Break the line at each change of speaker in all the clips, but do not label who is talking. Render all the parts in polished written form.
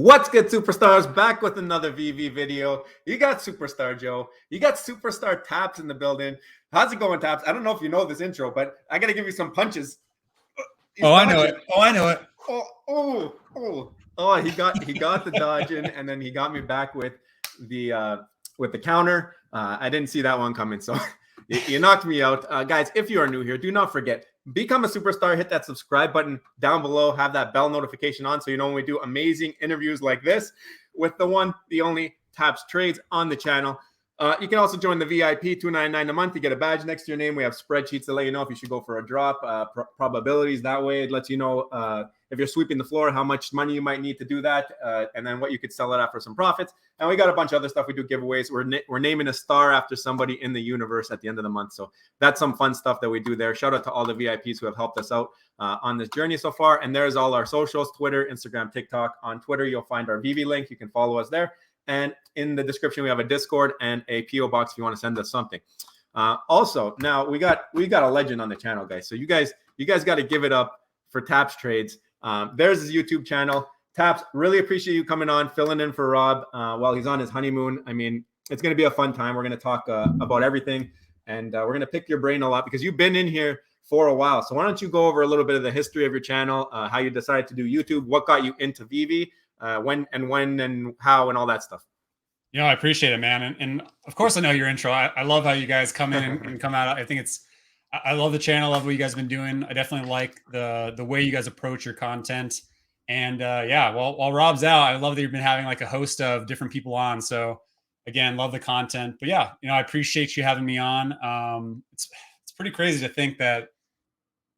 What's good, superstars? Back with another VeVe video. You got Superstar Joe. You got Superstar Taps in the building. How's it going, Taps? I don't know if you know this intro, but I got to give you some punches.
I know it. I know it.
He got the dodging, and then he got me back with the counter. I didn't see that one coming, so you knocked me out. Guys, if you are new here, do not forget, become a superstar. Hit that subscribe button down below. Have that bell notification on so you know when we do amazing interviews like this with the one, the only Taps Trades on the channel. You can also join the VIP, $2.99 a month. You get a badge next to your name. We have spreadsheets to let you know if you should go for a drop, probabilities. That way it lets you know if you're sweeping the floor, how much money you might need to do that, and then what you could sell it at for some profits. And we got a bunch of other stuff. We do giveaways. We're naming a star after somebody in the universe at the end of the month. So that's some fun stuff that we do there. Shout out to all the VIPs who have helped us out on this journey so far. And there's all our socials, Twitter, Instagram, TikTok. On Twitter, you'll find our VeVe link. You can follow us there. And in the description, we have a Discord and a PO box if you want to send us something. Also, now we got a legend on the channel, guys. So you guys got to give it up for Taps Trades. There's his YouTube channel. Taps, really appreciate you coming on, filling in for Rob while he's on his honeymoon. I mean, it's going to be a fun time. We're going to talk about everything, and we're going to pick your brain a lot because you've been in here for a while. So why don't you go over a little bit of the history of your channel, how you decided to do YouTube, what got you into VeVe, when and how and all that stuff.
You know, I appreciate it, man. And of course, I know your intro. I love how you guys come in and come out. I think I love the channel. I love what you guys have been doing. I definitely like the way you guys approach your content. And yeah, while Rob's out, I love that you've been having like a host of different people on. So again, love the content. But yeah, you know, I appreciate you having me on. It's pretty crazy to think that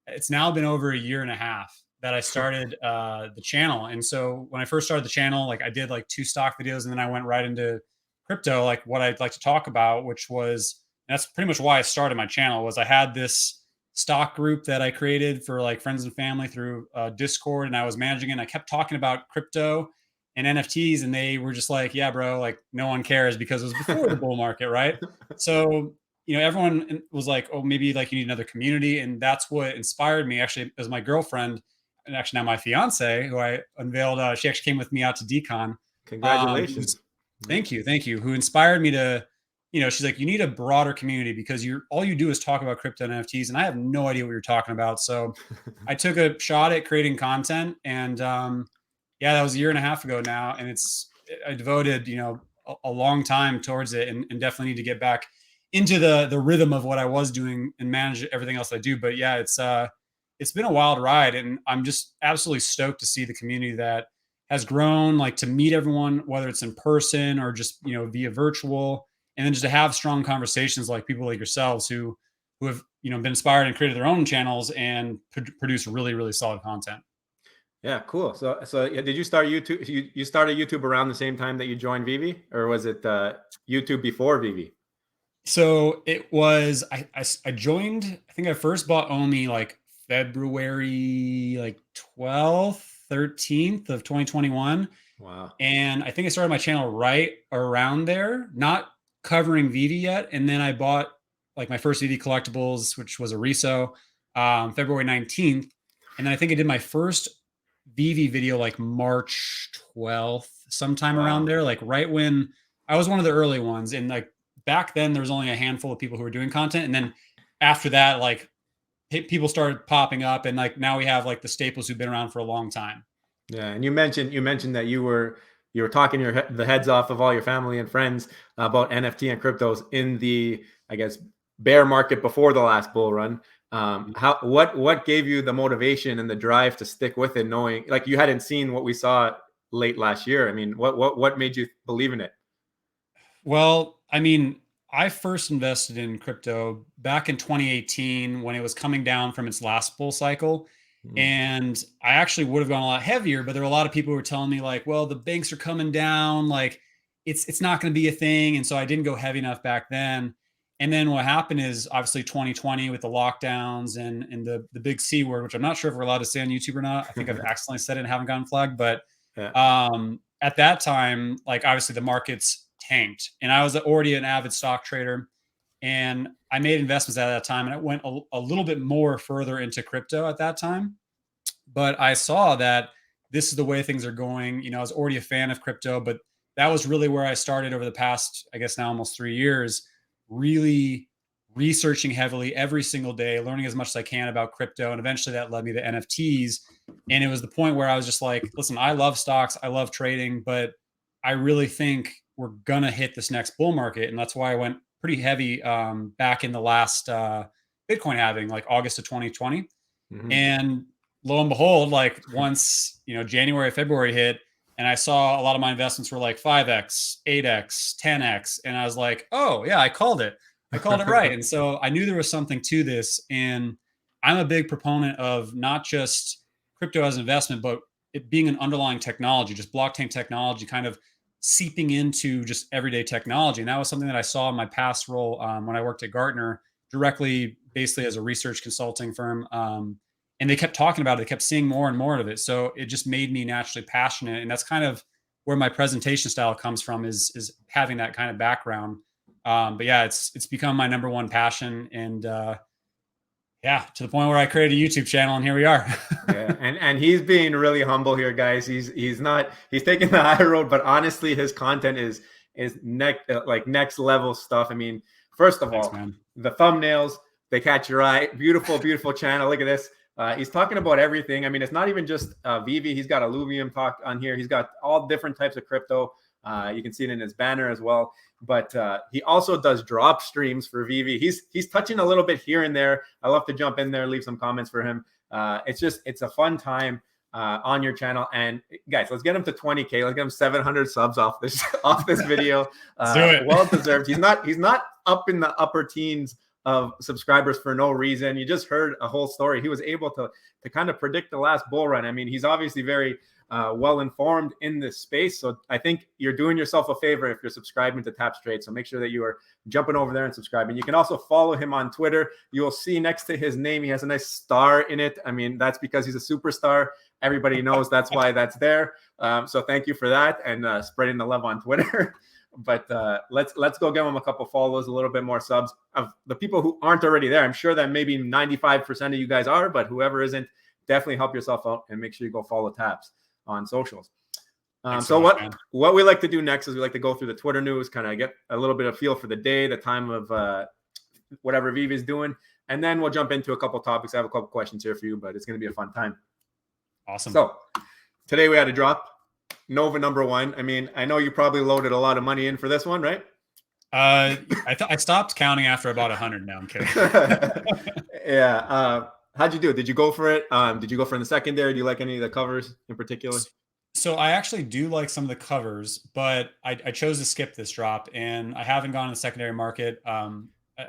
it's now been over a year and a half that I started the channel. And so when I first started the channel, like I did like 2 stock videos, and then I went right into crypto, like what I'd like to talk about, which was, that's pretty much why I started my channel. Was I had this stock group that I created for like friends and family through Discord, and I was managing it. And I kept talking about crypto and NFTs, and they were just like, yeah, bro, like no one cares because it was before the bull market. Right. So, you know, everyone was like, oh, maybe like you need another community. And that's what inspired me. Actually, as my girlfriend, and actually now my fiance, who I unveiled, she actually came with me out to Decon.
Congratulations.
Thank you. Who inspired me to, you know, she's like, you need a broader community because all you do is talk about crypto and NFTs, and I have no idea what you're talking about. So I took a shot at creating content, and yeah, that was a year and a half ago now. And I devoted, you know, a long time towards it, and definitely need to get back into the rhythm of what I was doing and manage everything else I do. But yeah, it's been a wild ride, and I'm just absolutely stoked to see the community that has grown, like to meet everyone, whether it's in person or just, you know, via virtual, and then just to have strong conversations like people like yourselves who have, you know, been inspired and created their own channels and produce really, really solid content.
Yeah, cool. So yeah, did you start YouTube? You started YouTube around the same time that you joined VeVe, or was it YouTube before VeVe?
So it was, I joined, I think I first bought Omi like February like 12th, 13th of 2021.
Wow.
And I think I started my channel right around there, not covering VeVe yet. And then I bought like my first VeVe collectibles, which was a reso, February 19th. And then I think I did my first VeVe video like March 12th, sometime around there, like right when I was one of the early ones. And like back then there was only a handful of people who were doing content. And then after that, like people started popping up, and like now we have like the staples who've been around for a long time.
Yeah, and you mentioned that you were talking the heads off of all your family and friends about NFT and cryptos in the, I guess, bear market before the last bull run. What gave you the motivation and the drive to stick with it, knowing like you hadn't seen what we saw late last year? I mean, what made you believe in it?
Well, I mean, I first invested in crypto back in 2018 when it was coming down from its last bull cycle. And I actually would have gone a lot heavier, but there were a lot of people who were telling me like, well, the banks are coming down, like it's not going to be a thing. And so I didn't go heavy enough back then. And then what happened is obviously 2020 with the lockdowns and the big C word, which I'm not sure if we're allowed to say on YouTube or not. I think I've accidentally said it and haven't gotten flagged. But at that time, like obviously the markets tanked, and I was already an avid stock trader, and I made investments at that time, and it went a little bit more further into crypto at that time. But I saw that this is the way things are going. You know, I was already a fan of crypto, but that was really where I started over the past, I guess now almost 3 years, really researching heavily every single day, learning as much as I can about crypto. And eventually that led me to NFTs. And it was the point where I was just like, listen, I love stocks, I love trading, but I really think we're going to hit this next bull market. And that's why I went pretty heavy back in the last Bitcoin halving, like August of 2020.
Mhm.
And lo and behold, like once, you know, January, February hit, and I saw a lot of my investments were like 5x, 8x, 10x. And I was like, oh, yeah, I called it. I called it right. And so I knew there was something to this. And I'm a big proponent of not just crypto as an investment, but it being an underlying technology, just blockchain technology kind of seeping into just everyday technology. And that was something that I saw in my past role when I worked at Gartner, directly, basically as a research consulting firm. And they kept talking about it. They kept seeing more and more of it. So it just made me naturally passionate. And that's kind of where my presentation style comes from, is having that kind of background. But yeah, it's become my number one passion. And yeah, to the point where I created a YouTube channel, and here we are.
Yeah, and he's being really humble here, guys. He's taking the high road, but honestly, his content is next level stuff. I mean, first of all,
man.
The thumbnails, they catch your eye. Beautiful channel. Look at this. He's talking about everything. I mean, it's not even just VeVe. He's got Alluvium talk on here. He's got all different types of crypto. You can see it in his banner as well. But he also does drop streams for VeVe. He's touching a little bit here and there. I love to jump in there, leave some comments for him. It's a fun time on your channel. And guys, let's get him to 20K. Let's get him 700 subs off this video. Well deserved. He's not up in the upper teens of subscribers for no reason. You just heard a whole story. He was able to kind of predict the last bull run. I mean, he's obviously very well informed in this space. So I think you're doing yourself a favor if you're subscribing to Taps Trade. So make sure that you are jumping over there and subscribing. You can also follow him on Twitter. You will see next to his name, he has a nice star in it. I mean, that's because he's a superstar. Everybody knows that's why that's there. So thank you for that, and spreading the love on Twitter. But let's go give him a couple follows, a little bit more subs. Of the people who aren't already there, I'm sure that maybe 95% of you guys are, but whoever isn't, definitely help yourself out and make sure you go follow Taps on socials. So what we like to do next is we like to go through the Twitter news, kind of get a little bit of feel for the day, the time of whatever VeVe is doing, and then we'll jump into a couple topics. I have a couple questions here for you, but it's going to be a fun time.
Awesome.
So today we had a drop. Nova #1. I mean, I know you probably loaded a lot of money in for this one, right?
I stopped counting after about 100 now. I'm kidding.
Yeah. How'd you do? Did you go for it? Did you go for in the secondary? Do you like any of the covers in particular?
So I actually do like some of the covers, but I chose to skip this drop, and I haven't gone to the secondary market. I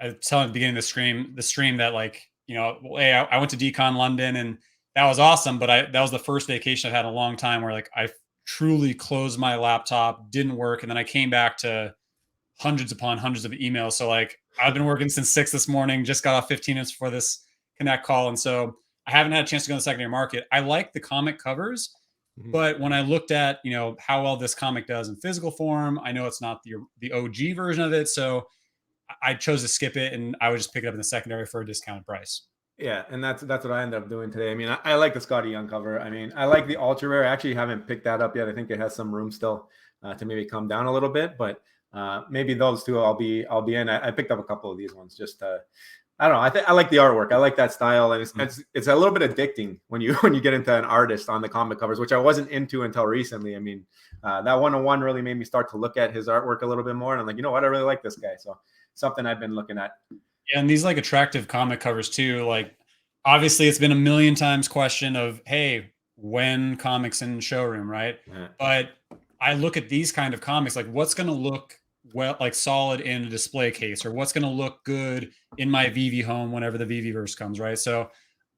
was telling at the beginning of the stream that, like, you know, hey, I went to Decon London, and that was awesome, but that was the first vacation I've had in a long time where, like, I truly closed my laptop, didn't work, and then I came back to hundreds upon hundreds of emails. So, like, I've been working since 6 this morning, just got off 15 minutes before this Connect call, and so I haven't had a chance to go in the secondary market. I like the comic covers, but when I looked at, you know, how well this comic does in physical form, I know it's not the OG version of it, so I chose to skip it, and I would just pick it up in the secondary for a discounted price.
Yeah, and that's what I ended up doing today. I mean, I like the Scotty Young cover. I mean, I like the ultra rare. I actually haven't picked that up yet. I think it has some room still to maybe come down a little bit, but maybe those two I'll be in. I picked up a couple of these ones just I don't know. I like the artwork. I like that style, and it's a little bit addicting when you get into an artist on the comic covers, which I wasn't into until recently. I mean, that 101 really made me start to look at his artwork a little bit more, and I'm like, you know what, I really like this guy. So something I've been looking at.
Yeah, and these like attractive comic covers too. Like, obviously, it's been a million times question of, hey, when comics in showroom, right? Yeah. But I look at these kind of comics, like, what's going to look well, like solid in a display case, or what's going to look good in my VeVe home whenever the VeVeverse comes, right? So,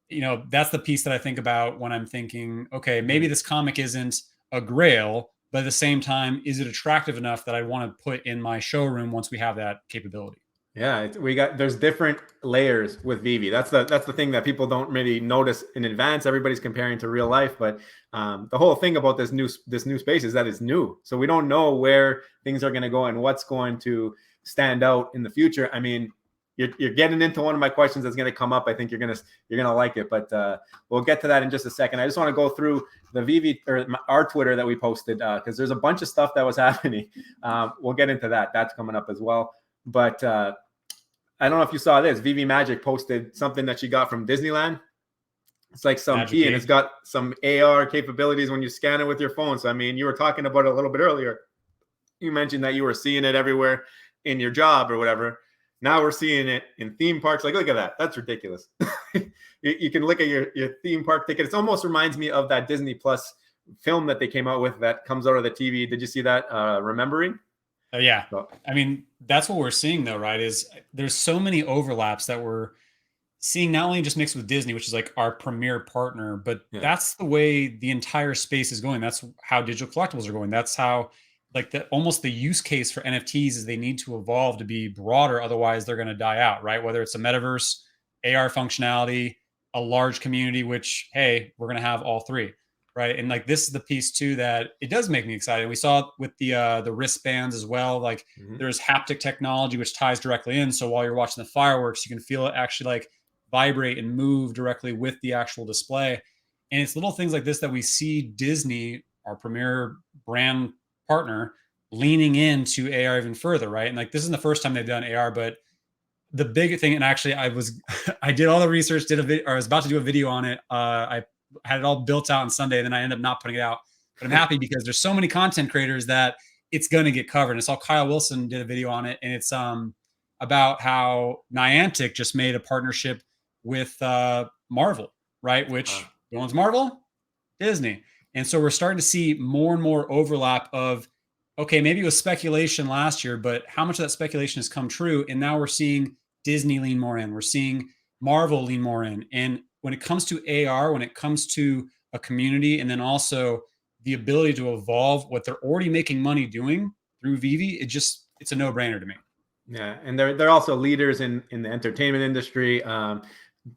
you know, that's the piece that I think about when I'm thinking, okay, maybe this comic isn't a grail, but at the same time, is it attractive enough that I want to put in my showroom once we have that capability?
Yeah, there's different layers with VeVe. That's the thing that people don't really notice in advance. Everybody's comparing to real life, but the whole thing about this new space is that it's new. So we don't know where things are going to go and what's going to stand out in the future. I mean, you're getting into one of my questions that's going to come up. I think you're gonna like it, but we'll get to that in just a second. I just want to go through the VeVe or our Twitter that we posted because there's a bunch of stuff that was happening. We'll get into that. That's coming up as well. But I don't know if you saw this. VeVe Magic posted something that she got from Disneyland. It's like some key, and it's got some AR capabilities when you scan it with your phone. So I mean, you were talking about it a little bit earlier. You mentioned that you were seeing it everywhere in your job or whatever. Now we're seeing it in theme parks. Like, look at that. That's ridiculous. You can look at your theme park ticket. It almost reminds me of that Disney Plus film that they came out with that comes out of the TV. Did you see that? Remembering?
Yeah. So, I mean, that's what we're seeing though, right? Is there's so many overlaps that we're seeing, not only just mixed with Disney, which is like our premier partner, but that's the way the entire space is going. That's how digital collectibles are going. That's how like almost the use case for NFTs is they need to evolve to be broader. Otherwise they're going to die out, right? Whether it's a metaverse, AR functionality, a large community, which, hey, we're going to have all three, right? And like, this is the piece too, that it does make me excited. We saw it with the wristbands as well. Like there's haptic technology, which ties directly in. So while you're watching the fireworks, you can feel it actually like vibrate and move directly with the actual display. And it's little things like this that we see Disney, our premier brand partner, leaning into AR even further, right? And like, this isn't the first time they've done AR, but the big thing, and actually I did all the research, I was about to do a video on it. I had it all built out on Sunday, and then I ended up not putting it out. But I'm happy because there's so many content creators that it's going to get covered. And I saw Kyle Wilson did a video on it, and it's about how Niantic just made a partnership with Marvel, right? Which who owns Marvel? Disney. And so we're starting to see more and more overlap of, okay, maybe it was speculation last year, but how much of that speculation has come true? And now we're seeing Disney lean more in. We're seeing Marvel lean more in. And when it comes to AR, when it comes to a community, and then also the ability to evolve what they're already making money doing through VeVe, it's a no-brainer to me.
Yeah, and they're also leaders in the entertainment industry.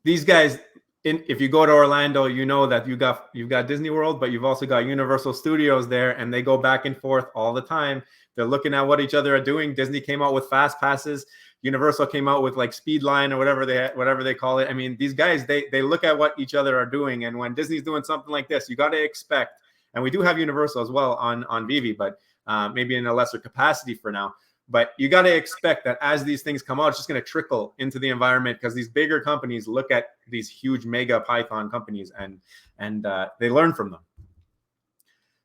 These guys, if you go to Orlando, you know that you've got Disney World, but you've also got Universal Studios there, and they go back and forth all the time. They're looking at what each other are doing. Disney came out with fast passes. Universal came out with like speed line or whatever they call it. I mean, these guys, they look at what each other are doing, and when Disney's doing something like this, you got to expect. And we do have Universal as well on VeVe, but maybe in a lesser capacity for now. But you got to expect that as these things come out, it's just going to trickle into the environment because these bigger companies look at these huge mega Python companies and they learn from them.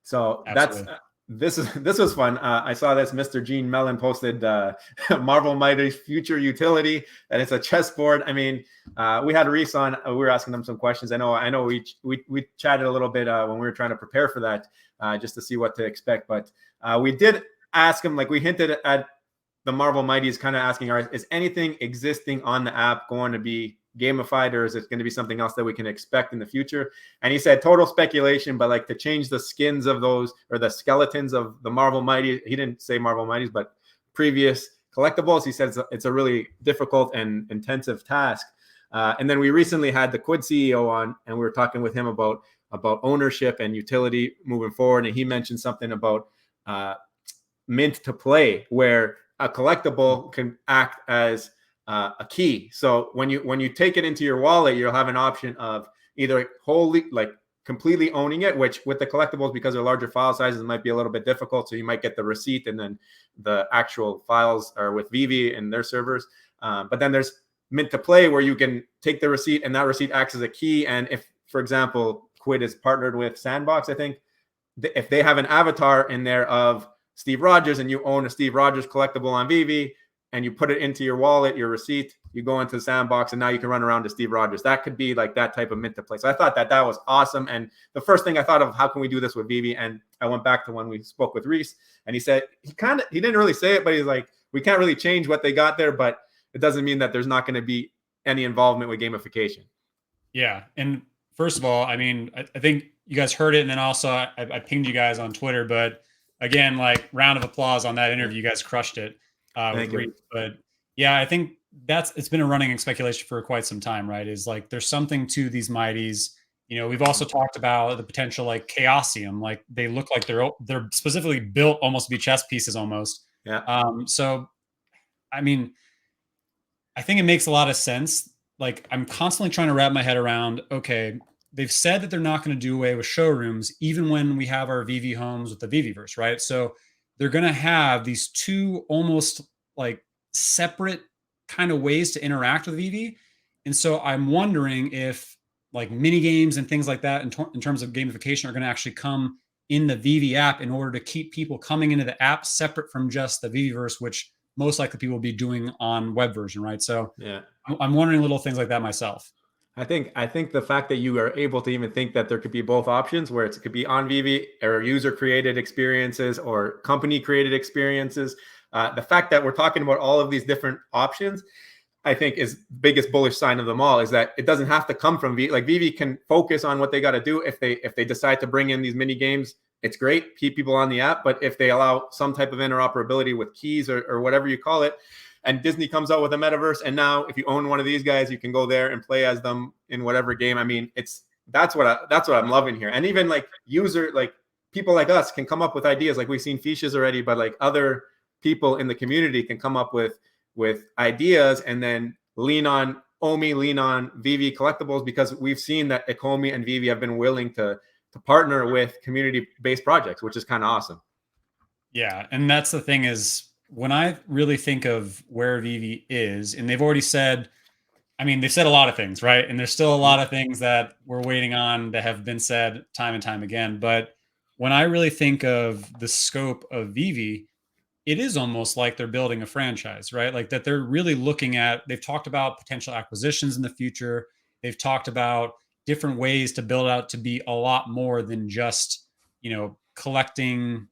So Absolutely. This was fun. I saw this. Mr. Gene Mellon posted Marvel Mighty's future utility, and it's a chessboard. I mean, we had Reese on. We were asking them some questions. I know. We chatted a little bit when we were trying to prepare for that, just to see what to expect. But we did ask him, like we hinted at the Marvel Mighties, kind of asking, is anything existing on the app going to be gamified, or is it going to be something else that we can expect in the future? And he said total speculation, but like to change the skins of those or the skeletons of the Marvel Mighty. He didn't say Marvel Mighties, but previous collectibles. He said it's a really difficult and intensive task. And then we recently had the Quid CEO on, and we were talking with him about ownership and utility moving forward. And he mentioned something about mint to play, where a collectible can act as a key. So when you take it into your wallet, you'll have an option of either wholly, like completely owning it, which with the collectibles, because they're larger file sizes, might be a little bit difficult. So you might get the receipt and then the actual files are with VeVe and their servers. But then there's mint to play, where you can take the receipt and that receipt acts as a key. And if, for example, Quid is partnered with Sandbox, I think, if they have an avatar in there of Steve Rogers and you own a Steve Rogers collectible on VeVe and you put it into your wallet, your receipt, you go into the Sandbox and now you can run around to Steve Rogers. That could be like that type of mint to play. So I thought that was awesome. And the first thing I thought of, how can we do this with VeVe? And I went back to when we spoke with Reese, and he said, he didn't really say it, but he's like, we can't really change what they got there, but it doesn't mean that there's not going to be any involvement with gamification.
Yeah. And first of all, I mean, I think you guys heard it. And then also I pinged you guys on Twitter, but again, like, round of applause on that interview. You guys crushed it. With Reese. But yeah, I think it's been a running speculation for quite some time, right? Is like, there's something to these Mighties. You know, we've also talked about the potential, like Chaosium, like they look like they're specifically built almost to be chess pieces almost.
Yeah.
So, I mean, I think it makes a lot of sense. Like, I'm constantly trying to wrap my head around, okay, they've said that they're not going to do away with showrooms, even when we have our VeVe homes with the VeVeverse, right? So they're going to have these two almost like separate kind of ways to interact with VeVe. And so I'm wondering if like mini games and things like that in terms of gamification are going to actually come in the VeVe app in order to keep people coming into the app separate from just the VeVeverse, which most likely people will be doing on web version, right? So
Yeah.
I'm wondering little things like that myself.
I think the fact that you are able to even think that there could be both options, where it could be on VeVe or user created experiences or company created experiences, the fact that we're talking about all of these different options, I think is biggest bullish sign of them all, is that it doesn't have to come from VeVe. Like VeVe can focus on what they got to do. If they decide to bring in these mini games, it's great, keep people on the app. But if they allow some type of interoperability with keys or whatever you call it, and Disney comes out with a metaverse, and now if you own one of these guys, you can go there and play as them in whatever game. I mean, that's what I'm loving here. And even like people like us can come up with ideas. Like we've seen Fiches already, but like other people in the community can come up with ideas and then lean on OMI, lean on VeVe collectibles, because we've seen that ecomi and VeVe have been willing to partner with community-based projects, which is kind of awesome.
Yeah, and that's the thing is, when I really think of where VeVe is, and they've already said, I mean, they've said a lot of things, right? And there's still a lot of things that we're waiting on that have been said time and time again. But when I really think of the scope of VeVe, it is almost like they're building a franchise, right? Like that they're really looking at, they've talked about potential acquisitions in the future. They've talked about different ways to build out to be a lot more than just, collecting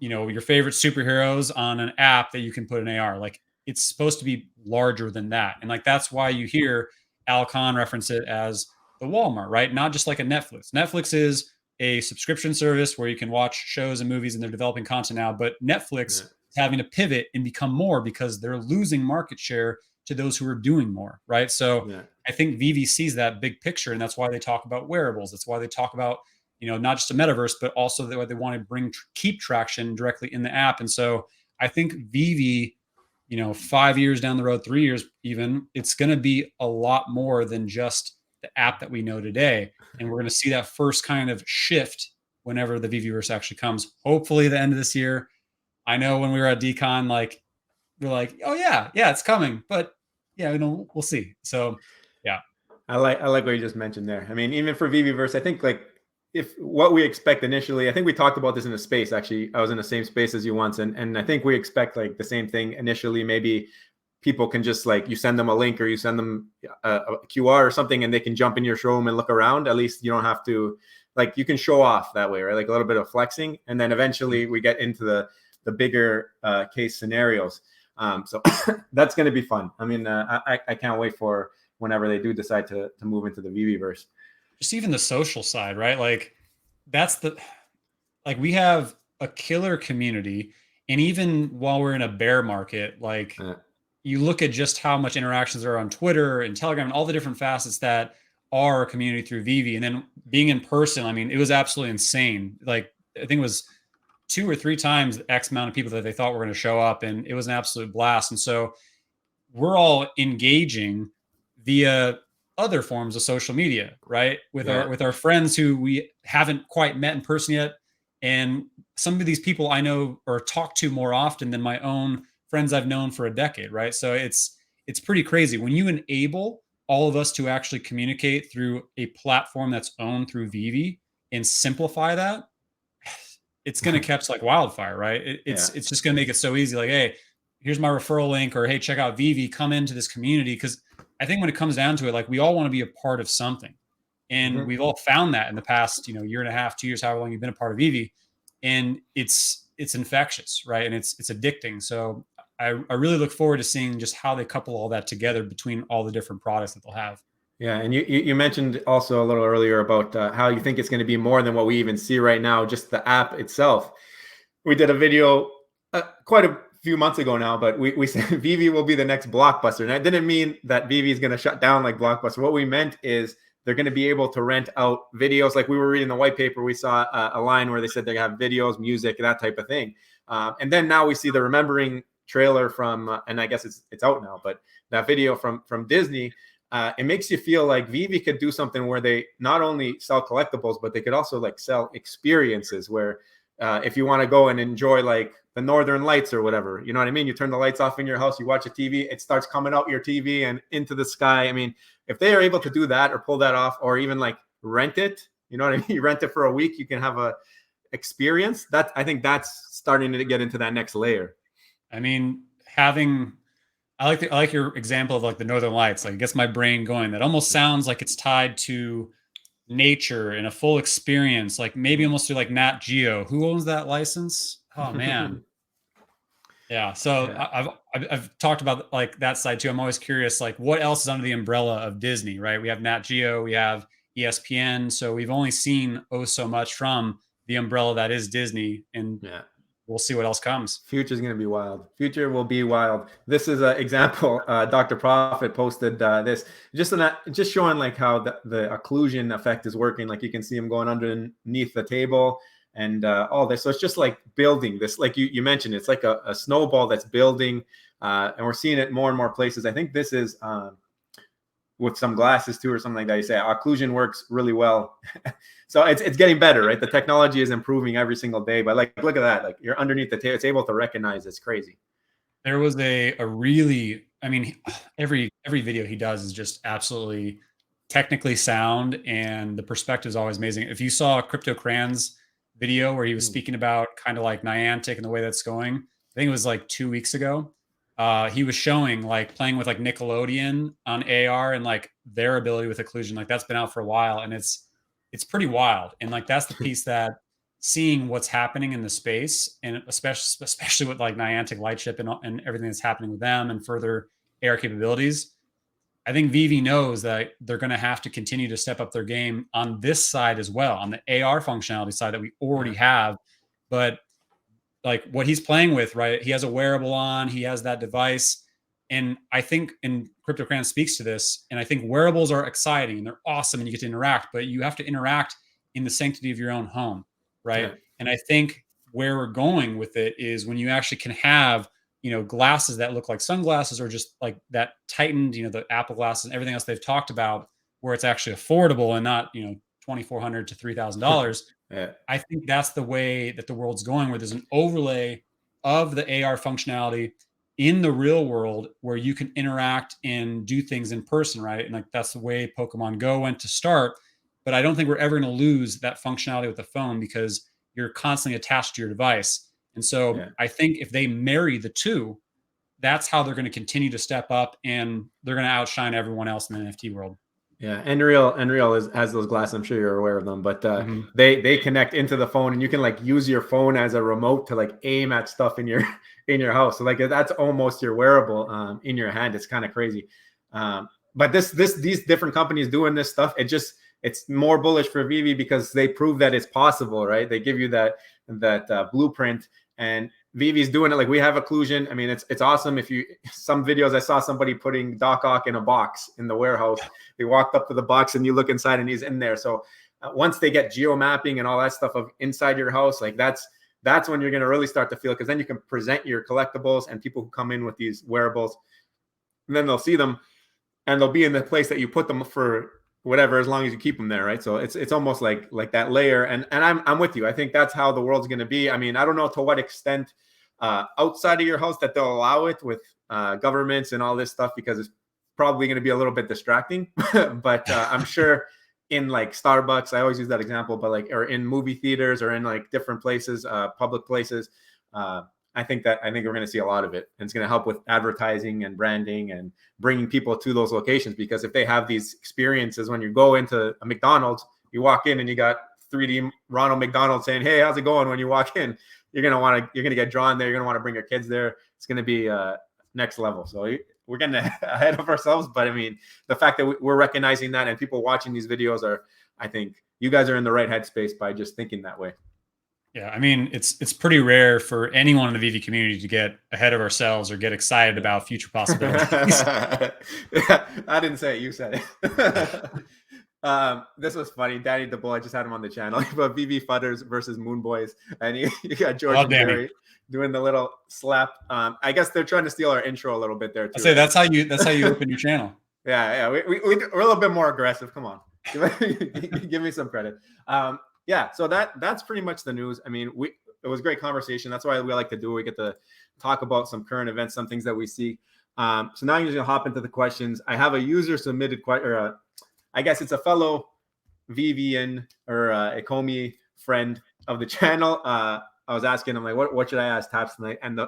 your favorite superheroes on an app that you can put in AR. Like it's supposed to be larger than that. And like that's why you hear Al Khan reference it as the Walmart, right? Not just like a Netflix. Netflix is a subscription service where you can watch shows and movies, and they're developing content now, but Netflix is having to pivot and become more because they're losing market share to those who are doing more, right? So I think VeVe sees that big picture, and that's why they talk about wearables. That's why they talk about not just a metaverse, but also that they want to keep traction directly in the app. And so I think VeVe, 5 years down the road, 3 years even, it's going to be a lot more than just the app that we know today. And we're going to see that first kind of shift whenever the VeVeverse actually comes. Hopefully the end of this year. I know when we were at DCon, like we're like, oh yeah, it's coming. But yeah, we'll see. So yeah.
I like what you just mentioned there. I mean, even for VeVeverse, I think like if what we expect initially, I think we talked about this in the space. Actually, I was in the same space as you once, and I think we expect like the same thing initially. Maybe people can just like you send them a link or you send them a QR or something, and they can jump in your showroom and look around. At least you don't have to, like, you can show off that way, right? Like a little bit of flexing, and then eventually we get into the bigger case scenarios. So that's going to be fun. I mean, I can't wait for whenever they do decide to move into the VeVeverse.
Just even the social side, right? Like we have a killer community. And even while we're in a bear market, like you look at just how much interactions are on Twitter and Telegram and all the different facets that are a community through VeVe. And then being in person, I mean, it was absolutely insane. Like I think it was 2 or 3 times the X amount of people that they thought were going to show up. And it was an absolute blast. And so we're all engaging via other forms of social media, right? With our friends who we haven't quite met in person yet. And some of these people I know or talk to more often than my own friends I've known for a decade, right? So it's pretty crazy when you enable all of us to actually communicate through a platform that's owned through VeVe and simplify that. It's going to catch like wildfire, right? It's just going to make it so easy. Like, hey, here's my referral link, or hey, check out VeVe, come into this community. Because I think when it comes down to it, like we all want to be a part of something. And we've all found that in the past, year and a half, 2 years, however long you've been a part of VeVe. And it's infectious, right? And it's addicting. So I really look forward to seeing just how they couple all that together between all the different products that they'll have.
Yeah, and you mentioned also a little earlier about how you think it's going to be more than what we even see right now, just the app itself. We did a video quite a few months ago now, but we said VeVe will be the next Blockbuster. And I didn't mean that VeVe is going to shut down like Blockbuster. What we meant is they're going to be able to rent out videos. Like we were reading the white paper, we saw a line where they said they have videos, music, that type of thing. And then now we see the Remembering trailer from, and I guess it's out now, but that video from Disney, it makes you feel like VeVe could do something where they not only sell collectibles, but they could also like sell experiences where if you want to go and enjoy like the Northern Lights or whatever, you know what I mean? You turn the lights off in your house, you watch a TV, it starts coming out your TV and into the sky. I mean, if they are able to do that or pull that off, or even like rent it, you know what I mean? You rent it for a week, you can have a experience. That I think that's starting to get into that next layer.
I mean, I like your example of like the Northern Lights. Like it gets my brain going. That almost sounds like it's tied to nature and a full experience, like maybe almost through like Nat Geo. Who owns that license? Oh man. Yeah. So yeah. I've talked about like that side too. I'm always curious, like what else is under the umbrella of Disney, right? We have Nat Geo, we have ESPN. So we've only seen so much from the umbrella that is Disney, and yeah, we'll see what else comes.
Future is going to be wild. Future will be wild. This is an example. Dr. Profit posted this just showing like how the occlusion effect is working. Like you can see him going underneath the table and all this. So it's just like building this, like you mentioned, it's like a snowball that's building, and we're seeing it more and more places. I think this is with some glasses too or something like that. You say occlusion works really well. So it's getting better, right? The technology is improving every single day, but like, look at that. Like you're underneath the table, it's able to recognize. It's crazy.
There was a really, I mean, every video he does is just absolutely technically sound, and the perspective is always amazing. If you saw Crypto Cran's video where he was speaking about kind of like Niantic and the way that's going, I think it was like 2 weeks ago. He was showing like playing with like Nickelodeon on AR and like their ability with occlusion. Like that's been out for a while, and it's pretty wild. And like that's the piece that seeing what's happening in the space, and especially with like Niantic Lightship and everything that's happening with them and further AR capabilities. I think VeVe knows that they're going to have to continue to step up their game on this side as well, on the AR functionality side that we already have. But like what he's playing with, right? He has a wearable on, he has that device. And I think, and CryptoCran speaks to this, and I think wearables are exciting and they're awesome and you get to interact, but you have to interact in the sanctity of your own home, right? Yeah. And I think where we're going with it is when you actually can have, you know, glasses that look like sunglasses, or just like that tightened, you know, the Apple glasses and everything else they've talked about, where it's actually affordable and not, you know, $2,400 to $3,000. Yeah. I think that's the way that the world's going, where there's an overlay of the AR functionality in the real world where you can interact and do things in person, right? And like that's the way Pokemon Go went to start. But I don't think we're ever going to lose that functionality with the phone, because you're constantly attached to your device. And so I think if they marry the two, that's how they're going to continue to step up, and they're going to outshine everyone else in the NFT world.
Yeah, Unreal has those glasses. I'm sure you're aware of them, but they connect into the phone, and you can like use your phone as a remote to like aim at stuff in your house. So like that's almost your wearable in your hand. It's kind of crazy. But these different companies doing this stuff, it's more bullish for VeVe because they prove that it's possible, right? They give you that blueprint, and VeVe's doing it. Like we have occlusion. I mean, it's awesome. Some videos I saw somebody putting Doc Ock in a box in the warehouse. They walked up to the box and you look inside and he's in there. So once they get geo mapping and all that stuff of inside your house, like that's when you're going to really start to feel, because then you can present your collectibles, and people who come in with these wearables, and then they'll see them and they'll be in the place that you put them for whatever, as long as you keep them there, right? So it's almost like that layer, and I'm with you. I think that's how the world's going to be. I mean, I don't know to what extent outside of your house that they'll allow it with governments and all this stuff, because it's probably going to be a little bit distracting. But I'm sure in like Starbucks, I always use that example, but like, or in movie theaters or in like different places, public places, I think we're going to see a lot of it, and it's going to help with advertising and branding and bringing people to those locations. Because if they have these experiences, when you go into a McDonald's, you walk in and you got 3D Ronald McDonald saying, "Hey, how's it going?" When you walk in, you're going to get drawn there. You're going to want to bring your kids there. It's going to be next level. So we're getting ahead of ourselves, but I mean, the fact that we're recognizing that, and people watching these videos I think you guys are in the right headspace by just thinking that way.
Yeah, I mean, it's pretty rare for anyone in the VeVe community to get ahead of ourselves or get excited about future possibilities.
I didn't say it, you said it. This was funny. Danny DeBoy, I just had him on the channel. But VeVe Fudders versus Moon Boys, and you got George and Jerry. doing the little slap. I guess they're trying to steal our intro a little bit there too.
I say that's how you open your channel.
Yeah, we're a little bit more aggressive. Come on, give me some credit. Yeah, so that's pretty much the news. I mean, it was a great conversation. That's why we like to do. We get to talk about some current events, some things that we see. So now I'm just gonna hop into the questions. I have a user submitted I guess it's a fellow VeVe or ecomi friend of the channel. I was asking him, like, what should I ask Taps tonight? And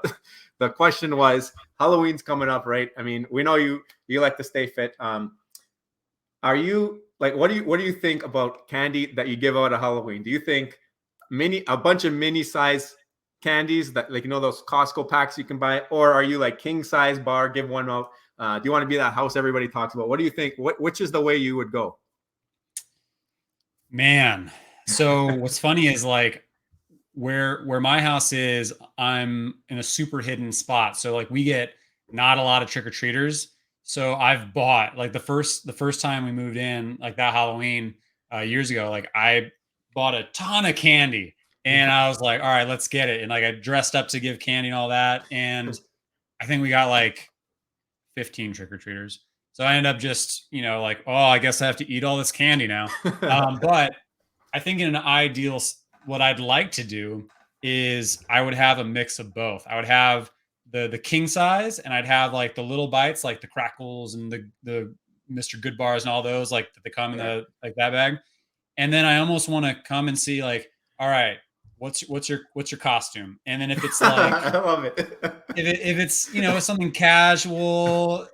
the question was, Halloween's coming up, right? I mean, we know you like to stay fit. Are you like, what do you think about candy that you give out at Halloween? Do you think a bunch of mini size candies that, like, you know, those Costco packs you can buy, or are you like king size bar, give one out? Do you want to be that house everybody talks about? What do you think? Which is the way you would go?
Man, so what's funny is, like, where my house is, I'm in a super hidden spot. So, like, we get not a lot of trick-or-treaters. So I've bought, like, the first time we moved in, like that Halloween years ago, like, I bought a ton of candy and I was like, all right, let's get it. And, like, I dressed up to give candy and all that. And I think we got like 15 trick-or-treaters. So I ended up just, you know, like, oh, I guess I have to eat all this candy now. But I think in an ideal, what I'd like to do is I would have a mix of both. I would have the king size, and I'd have like the little bites, like the crackles and the Mr. Good bars and all those, like, that they come in the, like, that bag. And then I almost want to come and see, like, all right, what's your costume? And then if it's like,
I love it.
if it's, you know, something casual,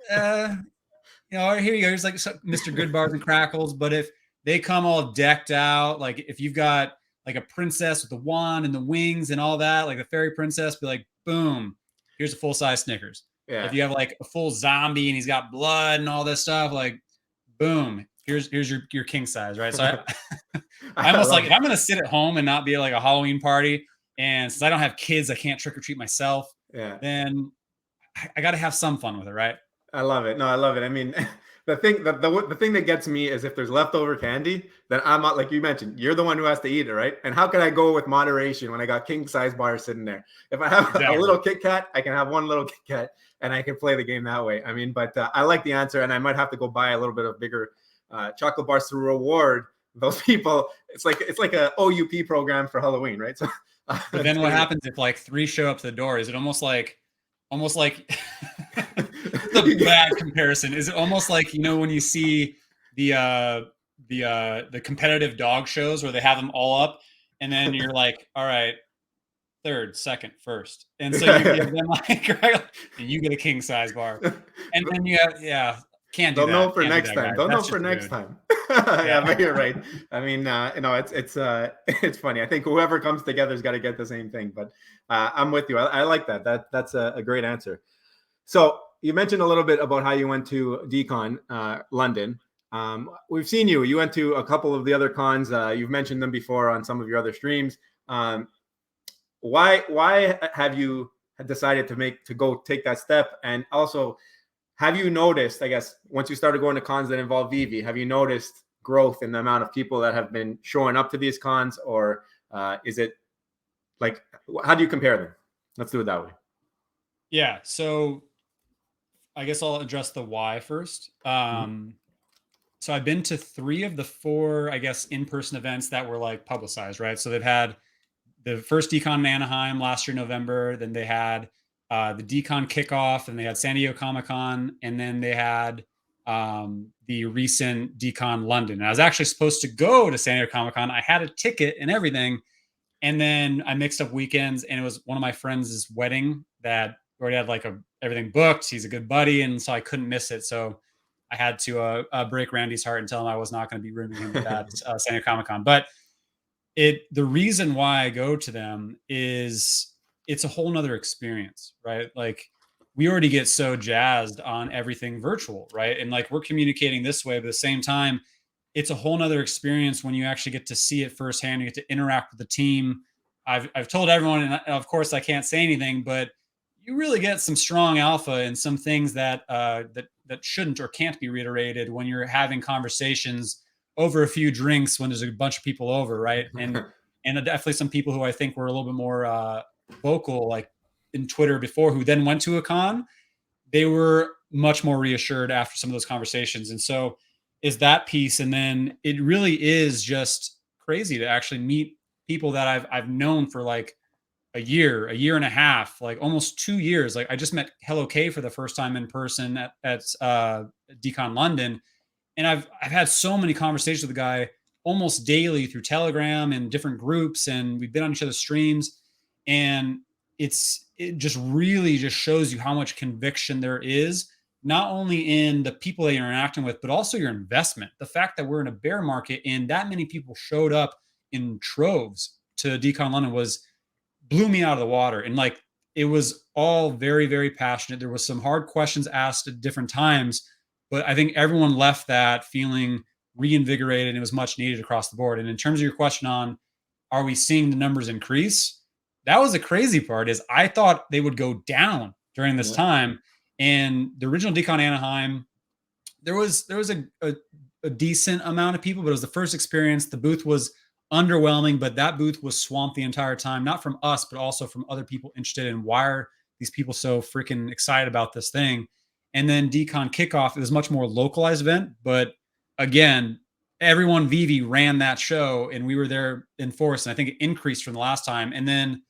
you know, here you go. Here's like Mr. Good bars and crackles. But if they come all decked out, like if you've got like a princess with the wand and the wings and all that, like the fairy princess, be like, boom, here's a full size Snickers.
Yeah.
If you have like a full zombie and he's got blood and all this stuff, like, boom, here's your king size, right? So I almost like, if I'm gonna sit at home and not be like a Halloween party, and since I don't have kids, I can't trick or treat myself.
Yeah.
Then I got to have some fun with it, right?
I love it. No, I love it. I mean, the thing that gets me is if there's leftover candy, then I'm not, like you mentioned, you're the one who has to eat it, right? And how can I go with moderation when I got king size bars sitting there? If I have a little Kit Kat, I can have one little Kit Kat and I can play the game that way. I mean, but I like the answer, and I might have to go buy a little bit of bigger chocolate bars to reward those people. It's like a OUP program for Halloween, right? So,
but then what happens if like 3 show up to the door? Is it almost like it's a bad comparison? Is it almost like, you know, when you see the competitive dog shows where they have them all up, and then you're like, all right, third, second, first, and so you give them like, and you get a king size bar, and then you have, can't do that.
They'll know for next time. They'll know for next time. Yeah, but you're right. I mean, you know, it's funny. I think whoever comes together has got to get the same thing. But I'm with you. I like that. That's a great answer. So you mentioned a little bit about how you went to DCon London. We've seen you. You went to a couple of the other cons. You've mentioned them before on some of your other streams. Why have you decided to go take that step? And also, have you noticed, I guess, once you started going to cons that involve VeVe, have you noticed growth in the amount of people that have been showing up to these cons, or is it like, how do you compare them? Let's do it that way.
Yeah. So I guess I'll address the why first. So I've been to 3 of the 4, I guess, in-person events that were like publicized, right? So they've had the first DCon in Anaheim last year, November. Then they had the DCon kickoff, and they had San Diego Comic-Con, and then they had the recent DCon London. And I was actually supposed to go to San Diego Comic-Con. I had a ticket and everything, and then I mixed up weekends, and it was one of my friends' wedding that already had like everything booked. He's a good buddy, and so I couldn't miss it. So I had to break Randy's heart and tell him I was not going to be rooming him at San Diego Comic-Con. But the reason why I go to them is it's a whole nother experience, right? Like, we already get so jazzed on everything virtual, right? And like, we're communicating this way, but at the same time, it's a whole nother experience when you actually get to see it firsthand. You get to interact with the team. I've told everyone, and of course I can't say anything, but you really get some strong alpha and some things that shouldn't or can't be reiterated when you're having conversations over a few drinks when there's a bunch of people over, right? And definitely some people who I think were a little bit more vocal, like in Twitter before who then went to a con, they were much more reassured after some of those conversations. And so is that piece. And then it really is just crazy to actually meet people that I've known for like a year and a half, like almost 2 years. Like I just met Hello K for the first time in person at Decon London. And I've had so many conversations with the guy almost daily through Telegram and different groups. And we've been on each other's streams, and it just really just shows you how much conviction there is, not only in the people that you're interacting with, but also your investment. The fact that we're in a bear market and that many people showed up in troves to Decon London blew me out of the water. And like, it was all very, very passionate. There was some hard questions asked at different times, but I think everyone left that feeling reinvigorated, and it was much needed across the board. And in terms of your question on, are we seeing the numbers increase? That was the crazy part, is I thought they would go down during this time. And the original Decon Anaheim, there was a decent amount of people, but it was the first experience. The booth was underwhelming, but that booth was swamped the entire time, not from us, but also from other people interested in why are these people so freaking excited about this thing. And then Decon Kickoff, it was much more localized event, but again, everyone VeVe ran that show, and we were there in force, and I think it increased from the last time. And then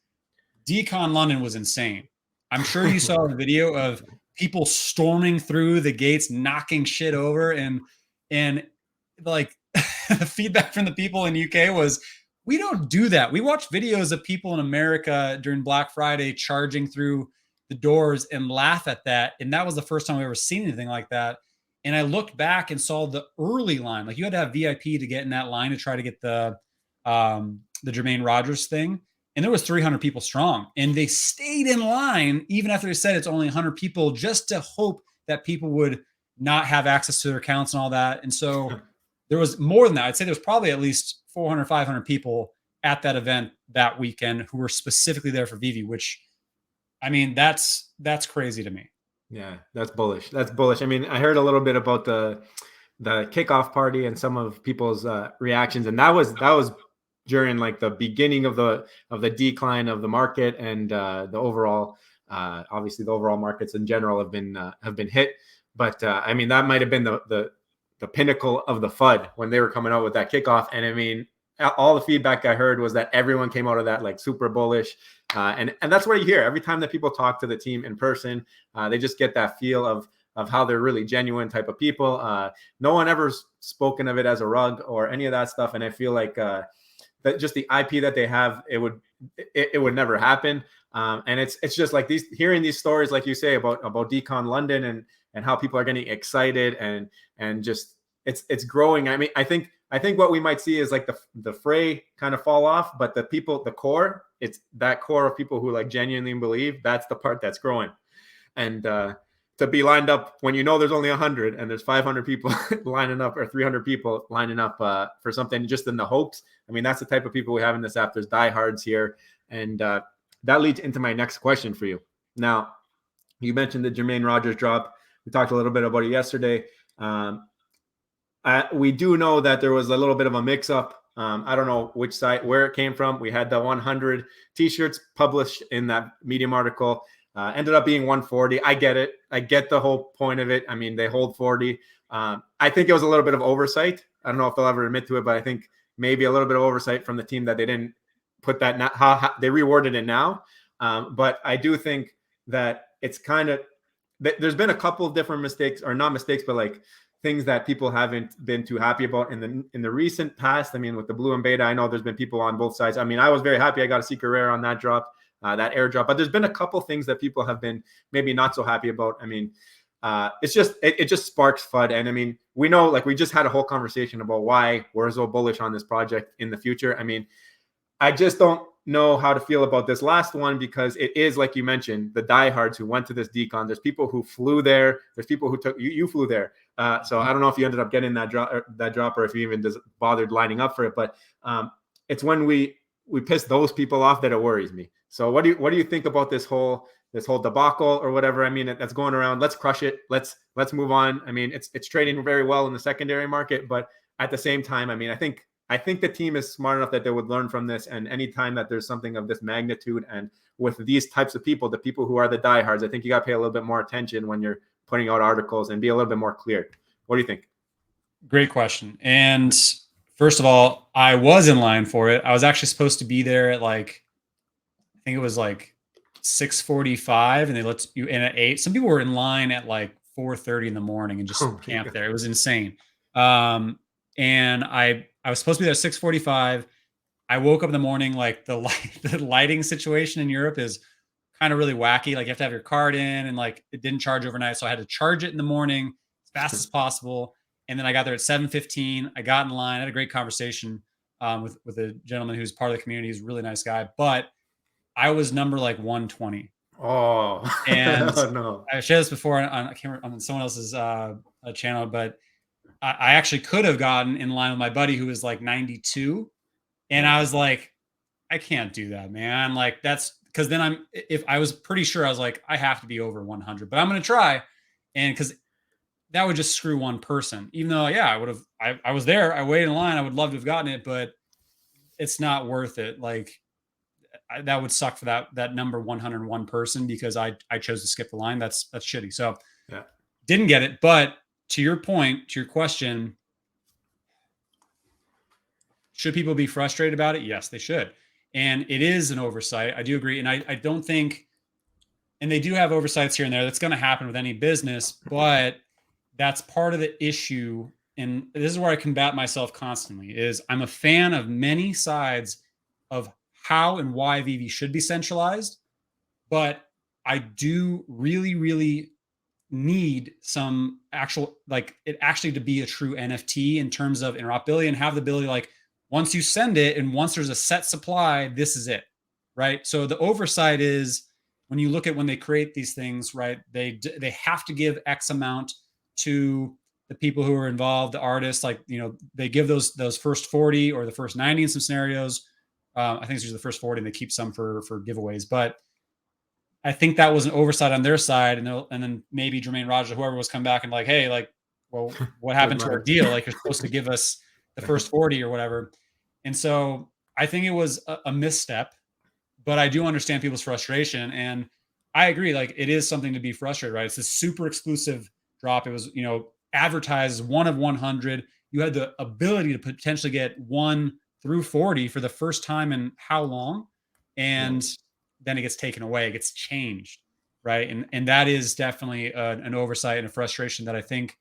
Decon London was insane. I'm sure you saw a video of people storming through the gates, knocking shit over, and like the feedback from the people in UK was, we don't do that. We watch videos of people in America during Black Friday charging through the doors and laugh at that. And that was the first time we ever seen anything like that. And I looked back and saw the early line. Like, you had to have VIP to get in that line to try to get the Jermaine Rogers thing. And there was 300 people strong, and they stayed in line even after they said it's only 100 people, just to hope that people would not have access to their accounts and all that. And so there was more than that. I'd say there was probably at least 400, 500 people at that event that weekend who were specifically there for VeVe, which, I mean, that's crazy to me.
Yeah, that's bullish. That's bullish. I mean, I heard a little bit about the kickoff party and some of people's reactions, and that was during like the beginning of the decline of the market, and the overall, obviously the overall markets in general have been hit. But I mean, that might have been the pinnacle of the FUD when they were coming out with that kickoff. And I mean, all the feedback I heard was that everyone came out of that like super bullish. And that's what you hear every time that people talk to the team in person. They just get that feel of how they're really genuine type of people. No one ever spoken of it as a rug or any of that stuff. And I feel like that just the IP that they have, it would never happen. And it's just like hearing these stories, like you say, about Decon London and how people are getting excited and just it's growing. I mean, I think what we might see is like the fray kind of fall off, but the core, it's that core of people who like genuinely believe, that's the part that's growing. And to be lined up when you know there's only 100 and there's 500 people lining up, or 300 people lining up for something just in the hopes. I mean, that's the type of people we have in this app. There's diehards here. And that leads into my next question for you. Now, you mentioned the Jermaine Rogers drop. We talked a little bit about it yesterday. We do know that there was a little bit of a mix-up. I don't know which site, where it came from. We had the 100 T-shirts published in that Medium article. Ended up being 140. I get it. I get the whole point of it. I mean, they hold 40. I think it was a little bit of oversight. I don't know if they'll ever admit to it, but I think maybe a little bit of oversight from the team that they didn't put that, how they reworded it now. But I do think that it's kind of, there's been a couple of different mistakes, or not mistakes, but like things that people haven't been too happy about in the recent past. I mean, with the blue and beta, I know there's been people on both sides. I mean, I was very happy I got a secret rare on that drop. That airdrop, but there's been a couple things that people have been maybe not so happy about. I mean, it's just it just sparks FUD, and I mean, we know, like, we just had a whole conversation about why we're so bullish on this project in the future. I mean, I just don't know how to feel about this last one, because it is, like you mentioned, the diehards who went to this decon. There's people who flew there. There's people who took you flew there. So I don't know if you ended up getting that drop, or if you even just bothered lining up for it. But it's when we piss those people off that it worries me. So what do you think about this whole debacle or whatever? I mean, that's going around. Let's crush it. Let's move on. I mean, it's trading very well in the secondary market, but at the same time, I mean, I think I think the team is smart enough that they would learn from this. And anytime that there's something of this magnitude and with these types of people, the people who are the diehards, I think you got to pay a little bit more attention when you're putting out articles and be a little bit more clear. What do you think?
Great question. And first of all, I was in line for it. I was actually supposed to be there at like, I think it was like 6:45, and they let you in at 8. Some people were in line at like 4:30 in the morning and just camped there. It was insane. And I was supposed to be there at 6:45. I woke up in the morning, like the lighting situation in Europe is kind of really wacky. Like you have to have your card in, and like it didn't charge overnight. So I had to charge it in the morning as fast as possible. And then I got there at 7:15. I got in line. I had a great conversation with a gentleman who's part of the community. He's a really nice guy. But I was number like 120.
Oh,
and
oh, no.
I shared this before on someone else's channel, but I actually could have gotten in line with my buddy who was like 92. And I was like, I can't do that, man. Like that's because then if I was pretty sure, I was like, I have to be over 100, but I'm going to try. And because that would just screw one person, even though, yeah, I was there. I waited in line. I would love to have gotten it, but it's not worth it. Like that would suck for that number 101 person because I chose to skip the line. That's shitty. So
yeah,
didn't get it. But to your point, to your question, should people be frustrated about it? Yes, they should. And it is an oversight. I do agree. And I don't think, and they do have oversights here and there. That's going to happen with any business, but that's part of the issue. And this is where I combat myself constantly is I'm a fan of many sides of how and why VeVe should be centralized. But I do really, really need some actual, like it actually to be a true NFT in terms of interoperability and have the ability, like once you send it and once there's a set supply, this is it, right? So the oversight is when you look at when they create these things, right? They have to give X amount to the people who are involved, the artists, like, you know, they give those first 40 or the first 90 in some scenarios. I think it's usually the first 40 and they keep some for giveaways, but I think that was an oversight on their side. And then maybe Jermaine Rogers, whoever was come back and like, hey, like, well, what happened to our deal? Like you're supposed to give us the first 40 or whatever. And so I think it was a misstep, but I do understand people's frustration. And I agree. Like it is something to be frustrated, right? It's a super exclusive drop. It was, you know, advertised 1 of 100. You had the ability to potentially get 1 through 40 for the first time in how long? And then it gets taken away, it gets changed, right? And that is definitely an oversight and a frustration that I think,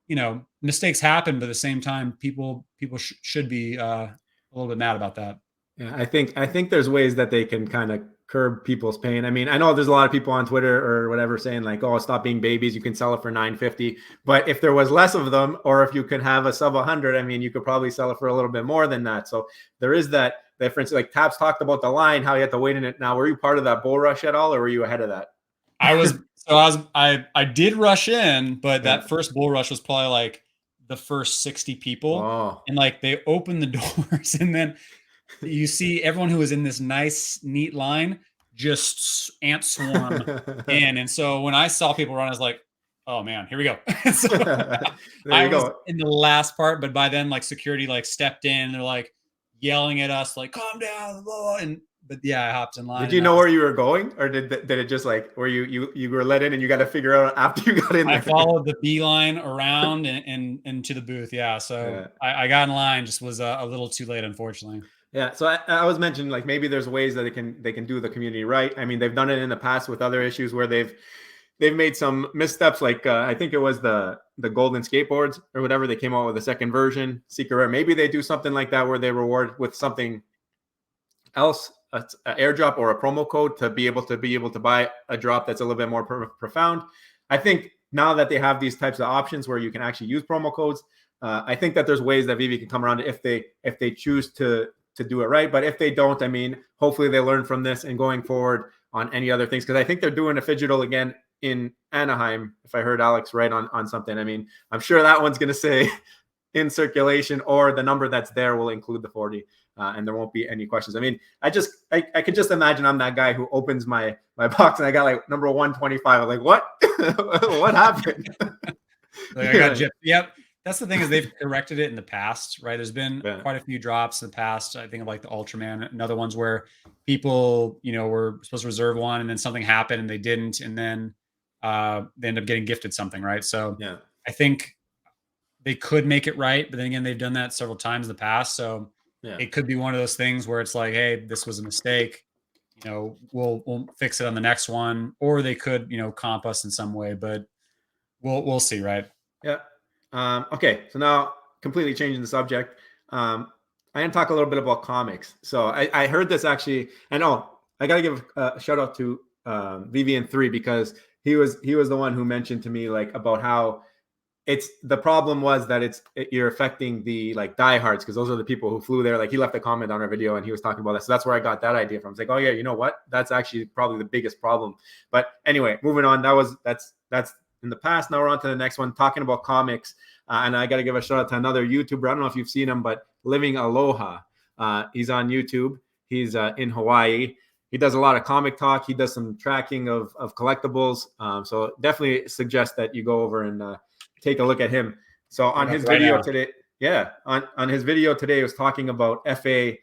you know, mistakes happen, but at the same time, people should be a little bit mad about that.
Yeah, I think there's ways that they can kind of curb people's pain. I mean, I know there's a lot of people on Twitter or whatever saying like, oh, stop being babies. You can sell it for $9.50. But if there was less of them, or if you could have a sub 100, I mean, you could probably sell it for a little bit more than that. So there is that difference. Like Taps talked about the line, how you had to wait in it. Now, were you part of that bull rush at all, or were you ahead of that?
I did rush in, but that first bull rush was probably like the first 60 people.
Oh.
And like they opened the doors and then you see everyone who was in this nice, neat line just ant swarm in. And so when I saw people run, I was like, oh man, here we go. So I was in the last part, but by then like security like stepped in. They're like yelling at us, like, calm down. But yeah, I hopped in line.
Did you know where you were going, or did it just like where you were let in and you got to figure out after you got in there?
I followed the beeline around and to the booth. Yeah. So yeah. I got in line, just was a little too late, unfortunately.
Yeah. So I was mentioning like maybe there's ways that they can do the community right. I mean, they've done it in the past with other issues where they've made some missteps. Like I think it was the golden skateboards or whatever. They came out with a second version, secret rare. Maybe they do something like that where they reward with something else, an airdrop or a promo code to be able to buy a drop that's a little bit more profound. I think now that they have these types of options where you can actually use promo codes, I think that there's ways that VeVe can come around if they choose to do it right. But if they don't, I mean, hopefully they learn from this and going forward on any other things, because I think they're doing a phygital again in Anaheim, if I heard Alex right on something. I mean, I'm sure that one's going to say in circulation, or the number that's there will include the 40, and there won't be any questions. I mean, I could just imagine I'm that guy who opens my box and I got like number 125. I'm like, what? What happened?
Like I got gypped. Yep. that's the thing, is they've corrected it in the past, right? There's been
Yeah.
quite a few drops in the past. I think of like the Ultraman and other ones where people, were supposed to reserve one and then something happened and they didn't, and then they end up getting gifted something, right? So
Yeah.
I think they could make it right, but then again, they've done that several times in the past. So
Yeah.
it could be one of those things where it's like, hey, this was a mistake. We'll fix it on the next one, or they could, comp us in some way, but we'll see, right?
Yeah. Okay. So now completely changing the subject. I am talk a little bit about comics. So I heard this actually, and I gotta give a shout out to VeVe and 3 because he was the one who mentioned to me like about how it's the problem was that you're affecting the like diehards because those are the people who flew there. Like he left a comment on our video and he was talking about that. So that's where I got that idea from. It's like, oh yeah, you know what? That's actually probably the biggest problem. But anyway, moving on. That's in the past. Now we're on to the next one, talking about comics. And I got to give a shout out to another YouTuber. I don't know if you've seen him, but Living Aloha. He's on YouTube. He's in Hawaii. He does a lot of comic talk. He does some tracking of collectibles. So definitely suggest that you go over and take a look at him. So on his video today, on his video today, he was talking about FA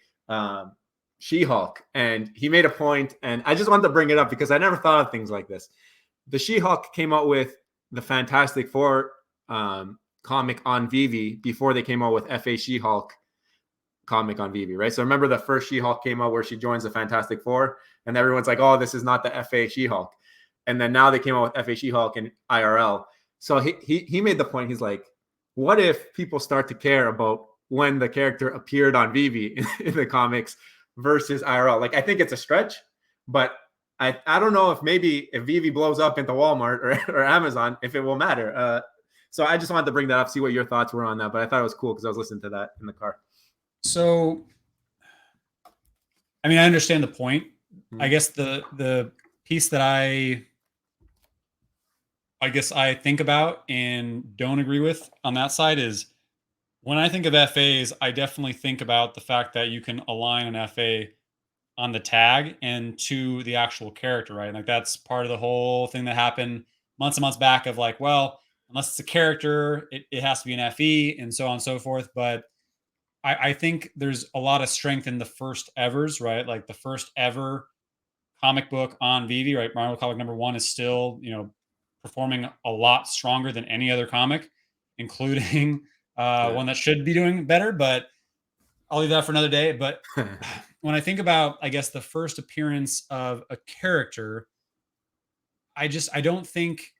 She-Hulk, and he made a point, and I just wanted to bring it up because I never thought of things like this. The She-Hulk came out with the Fantastic Four comic on VeVe before they came out with FA She-Hulk comic on VeVe, right? So remember the first She-Hulk came out where she joins the Fantastic Four, and everyone's like, oh, this is not the FA She-Hulk. And then now they came out with FA She-Hulk in IRL. So he made the point. He's like, what if people start to care about when the character appeared on VeVe in the comics versus IRL? Like, I think it's a stretch, but I don't know if maybe if VeVe blows up into Walmart or Amazon, if it will matter. So I just wanted to bring that up, see what your thoughts were on that. But I thought it was cool because I was listening to that in the car.
So, I mean, I understand the point. I guess the piece that I think about and don't agree with on that side is when I think of FAs, I definitely think about the fact that you can align an FA on the tag and to the actual character, right? Like that's part of the whole thing that happened months and months back of like, well, unless it's a character, it has to be an FE and so on and so forth. But I think there's a lot of strength in the first evers, right? Like the first ever comic book on VeVe, right? Marvel comic #1 is still, performing a lot stronger than any other comic, including one that should be doing better, but I'll leave that for another day. But when I think about, I guess, the first appearance of a character, I don't think,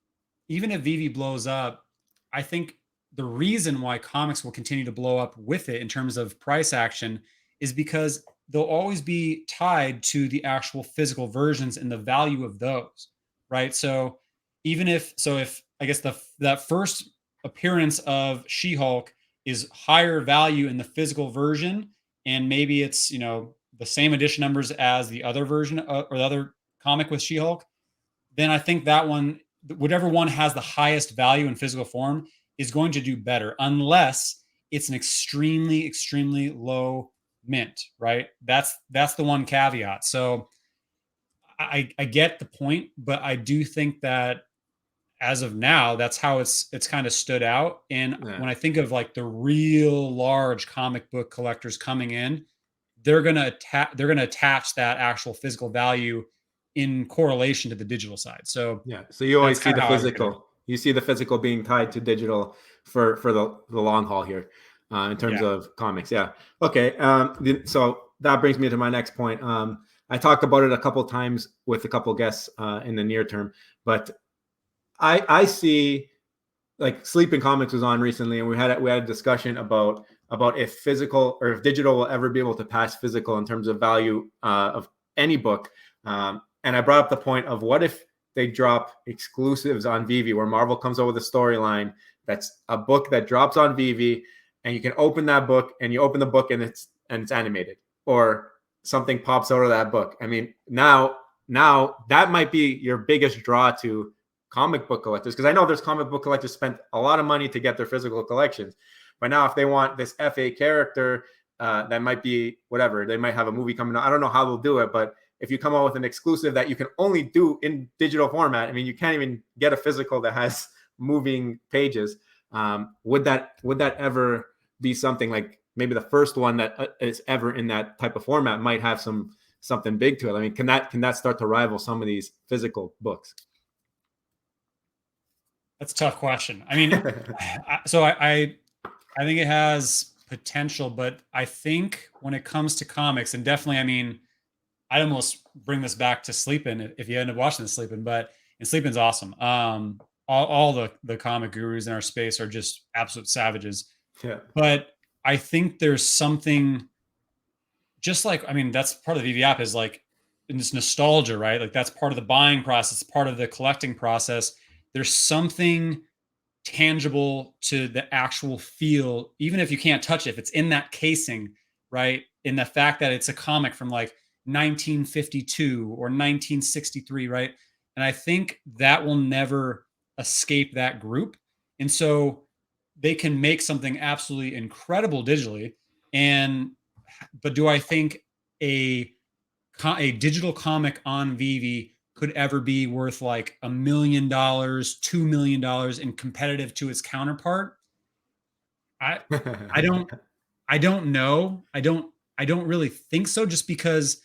even if VeVe blows up, I think the reason why comics will continue to blow up with it in terms of price action is because they'll always be tied to the actual physical versions and the value of those, right? So if I guess that first appearance of She-Hulk is higher value in the physical version, and maybe it's the same edition numbers as the other version or the other comic with She-Hulk, then I think that one, whatever one has the highest value in physical form, is going to do better, unless it's an extremely, extremely low mint, right? That's the one caveat. So I get the point, but I do think that as of now, that's how it's kind of stood out. And when I think of like the real large comic book collectors coming in, they're gonna attach that actual physical value in correlation to the digital side. So
so you always see the
how
physical. You see the physical being tied to digital for the long haul here, in terms of comics. Yeah. Okay. So that brings me to my next point. I talked about it a couple times with a couple guests in the near term, but I see, like, Sleeping Comics was on recently, and we had a discussion about if physical or if digital will ever be able to pass physical in terms of value of any book. And I brought up the point of what if they drop exclusives on VeVe, where Marvel comes out with a storyline that's a book that drops on VeVe, and you can open that book, and you open the book and it's animated, or something pops out of that book. I mean, now that might be your biggest draw to comic book collectors, because I know there's comic book collectors spent a lot of money to get their physical collections. But now if they want this FA character, that might be whatever. They might have a movie coming out. I don't know how they'll do it, but if you come out with an exclusive that you can only do in digital format, I mean, you can't even get a physical that has moving pages. Would that ever be something like maybe the first one that is ever in that type of format might have something big to it? I mean, can that start to rival some of these physical books?
That's a tough question. I mean, so I think it has potential, but I think when it comes to comics, and definitely, I mean, I almost bring this back to Sleepin' if you end up watching the Sleepin', and Sleepin's awesome. All the comic gurus in our space are just absolute savages.
Yeah.
But I think there's something just like, I mean, that's part of the VeVe app is like in this nostalgia, right? Like that's part of the buying process, part of the collecting process. There's something tangible to the actual feel, even if you can't touch it, if it's in that casing, right? In the fact that it's a comic from like 1952 or 1963, right? And I think that will never escape that group. And so they can make something absolutely incredible digitally. But do I think a digital comic on VeVe could ever be worth like $1 million, $2 million and competitive to its counterpart? I don't know. I don't really think so, just because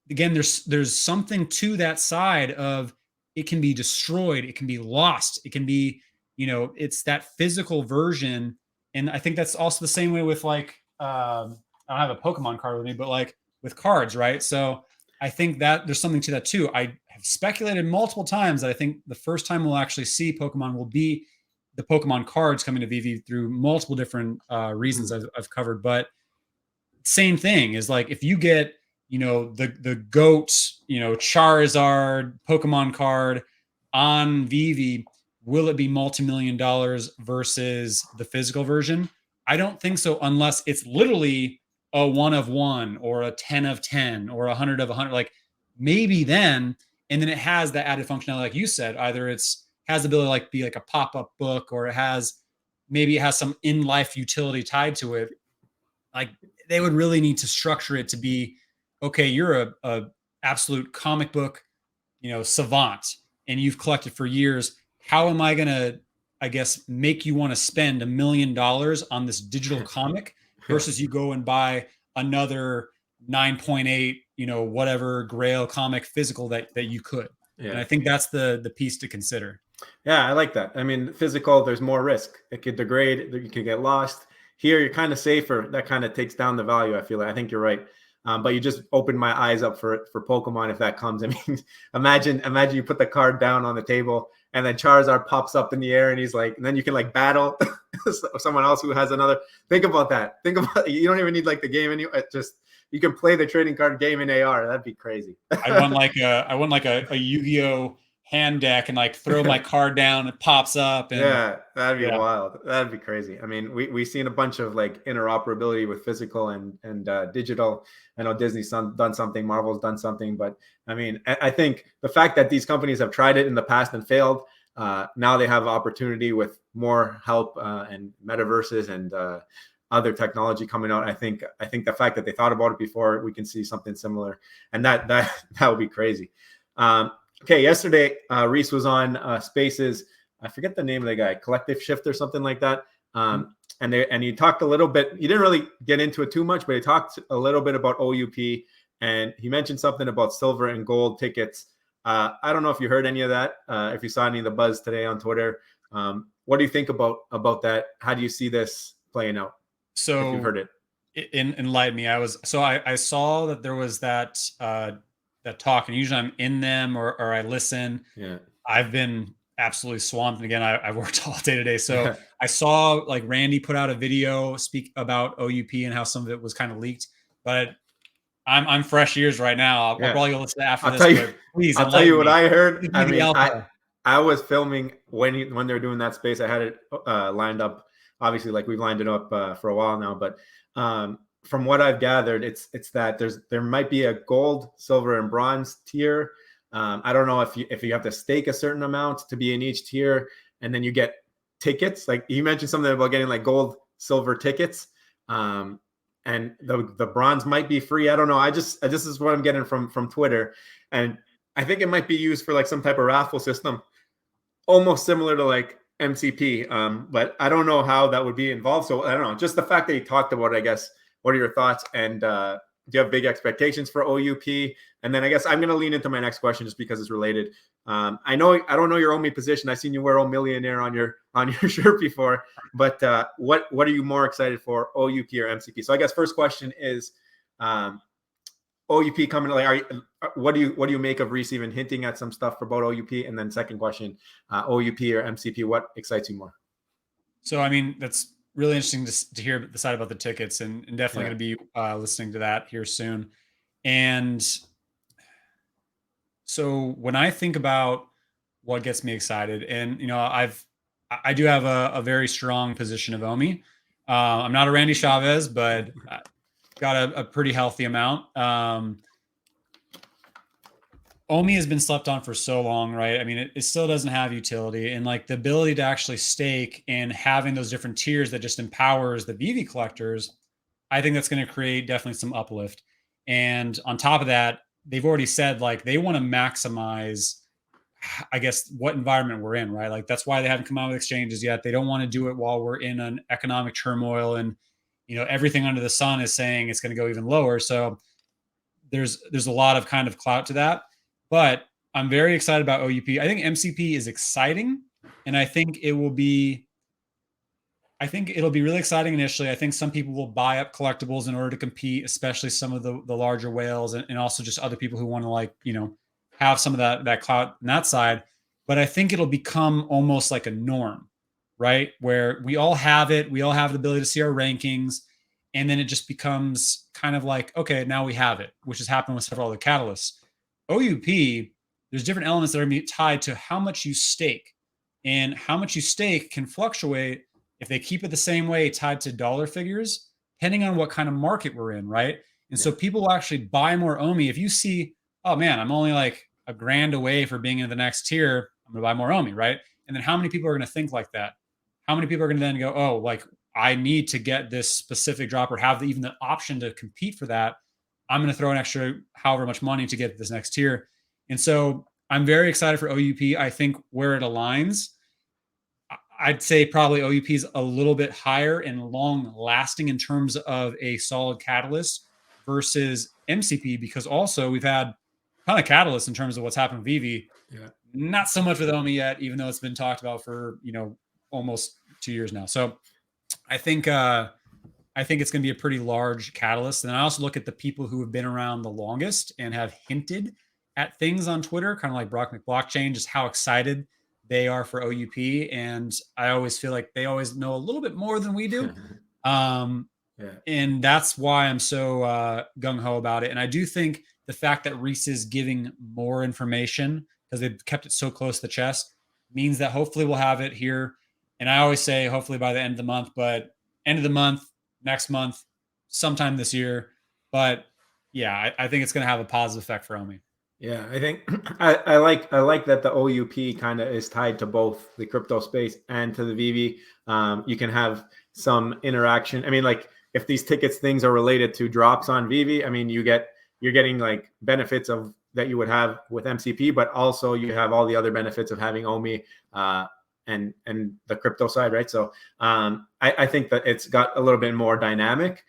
again, there's something to that side of it can be destroyed, it can be lost, it can be, it's that physical version. And I think that's also the same way with like I don't have a Pokemon card with me, but like with cards, right? So I think that there's something to that too. I have speculated multiple times that I think the first time we'll actually see Pokemon will be the Pokemon cards coming to VeVe through multiple different reasons I've covered. But same thing is like if you get, the GOAT, Charizard Pokemon card on VeVe, will it be multi-million dollars versus the physical version? I don't think so, unless it's literally a 1 of 1 or a 10 of 10 or 100 of 100. Like maybe then, and then it has that added functionality, like you said, either has the ability to like be like a pop-up book, or it has some in-life utility tied to it. Like they would really need to structure it to be, okay, you're a absolute comic book, savant, and you've collected for years. How am I going to, I guess, make you want to spend $1 million on this digital comic versus you go and buy another 9.8, whatever Grail comic physical that you could. Yeah. And I think that's the piece to consider.
Yeah, I like that. I mean, physical, there's more risk. It could degrade, you could get lost. Here, you're kind of safer. That kind of takes down the value, I feel like. I think you're right. But you just opened my eyes up for Pokemon if that comes. I mean, imagine you put the card down on the table and then Charizard pops up in the air and he's like, and then you can like battle someone else who has another. Think about that. You don't even need like the game anymore. You can play the trading card game in AR. That'd be crazy.
I want like a Yu-Gi-Oh hand deck and like throw my card down, it pops up. And
yeah, that'd be wild. That'd be crazy. I mean, we've seen a bunch of like interoperability with physical and digital. I know Disney's done something, Marvel's done something, but I mean, I think the fact that these companies have tried it in the past and failed, now they have opportunity with more help and metaverses and other technology coming out. I think the fact that they thought about it before, we can see something similar, and that would be crazy. Okay, yesterday Reese was on Spaces. I forget the name of the guy, Collective Shift or something like that. And he talked a little bit. He didn't really get into it too much, but he talked a little bit about OUP, and he mentioned something about silver and gold tickets. I don't know if you heard any of that. If you saw any of the buzz today on Twitter, what do you think about that? How do you see this playing out?
So
if you've heard it.
Enlighten me. I saw that there was that talk, and usually I'm in them or I listen.
Yeah,
I've been absolutely swamped. And again, I worked all day today. So I saw like Randy put out a video speak about OUP and how some of it was kind of leaked, but I'm fresh ears right now. I'll probably go listen to after this. Please,
I'll tell you what I heard. I mean, I was filming when they were doing that space. I had it lined up. Obviously, like we've lined it up for a while now, but from what I've gathered, it's that there might be a gold, silver, and bronze tier. I don't know if you have to stake a certain amount to be in each tier, and then you get tickets. Like you mentioned something about getting like gold, silver tickets, and the bronze might be free. I don't know. This is what I'm getting from Twitter, and I think it might be used for like some type of raffle system, almost similar to like MCP, but I don't know how that would be involved. So I don't know. Just the fact that you talked about it, I guess. What are your thoughts? And do you have big expectations for OUP? And then I guess I'm going to lean into my next question just because it's related. I don't know your OMI position. I've seen you wear "Oh Millionaire" on your shirt before, but what are you more excited for, OUP or MCP? So I guess first question is OUP coming. Like, what do you make of Reese even hinting at some stuff about OUP? And then second question, OUP or MCP, what excites you more?
So I mean, that's really interesting to hear the side about the tickets, and definitely going to be listening to that here soon. And so when I think about what gets me excited, and I do have a very strong position of OMI. I'm not a Randy Chavez, but I got a pretty healthy amount. OMI has been slept on for so long, right? I mean, it still doesn't have utility, and like the ability to actually stake and having those different tiers that just empowers the VeVe collectors, I think that's going to create definitely some uplift. And on top of that, they've already said like they want to maximize, I guess, what environment we're in, right? Like that's why they haven't come out with exchanges yet. They don't want to do it while we're in an economic turmoil, and everything under the sun is saying it's going to go even lower. So there's a lot of kind of clout to that. But I'm very excited about OUP. I think MCP is exciting, and I think it'll be really exciting initially. I think some people will buy up collectibles in order to compete, especially some of the larger whales, and also just other people who want to have some of that clout on that side. But I think it'll become almost like a norm, right? Where we all have it, we all have the ability to see our rankings, and then it just becomes kind of like, okay, now we have it, which has happened with several other catalysts. OUP, there's different elements that are tied to how much you stake, and how much you stake can fluctuate if they keep it the same way, tied to dollar figures, depending on what kind of market we're in, right? And so people will actually buy more OMI. If you see, oh man, I'm only like $1,000 away for being in the next tier, I'm gonna buy more OMI, right? And then how many people are gonna think like that? How many people are gonna then go, oh, like I need to get this specific drop or have even the option to compete for that. I'm going to throw an extra however much money to get this next tier. And so I'm very excited for OUP. I think where it aligns, I'd say probably OUP is a little bit higher and long lasting in terms of a solid catalyst versus MCP, because also we've had a ton of catalysts in terms of what's happened with VeVe.
Yeah.
Not so much with OMI yet, even though it's been talked about for, almost 2 years now. So I think it's going to be a pretty large catalyst. And I also look at the people who have been around the longest and have hinted at things on Twitter, kind of like Brock McBlockchain, just how excited they are for OUP. And I always feel like they always know a little bit more than we do. And that's why I'm so gung-ho about it. And I do think the fact that Reese is giving more information because they've kept it so close to the chest means that hopefully we'll have it here. And I always say hopefully by the end of the month, but end of the month, next month, sometime this year. But yeah, I think it's going to have a positive effect for OMI.
Yeah, I think I like that the OUP kind of is tied to both the crypto space and to the VeVe. You can have some interaction. I mean, like if these tickets things are related to drops on VeVe, I mean, you're getting like benefits of that you would have with MCP, but also you have all the other benefits of having OMI and the crypto side, right? So I think that it's got a little bit more dynamic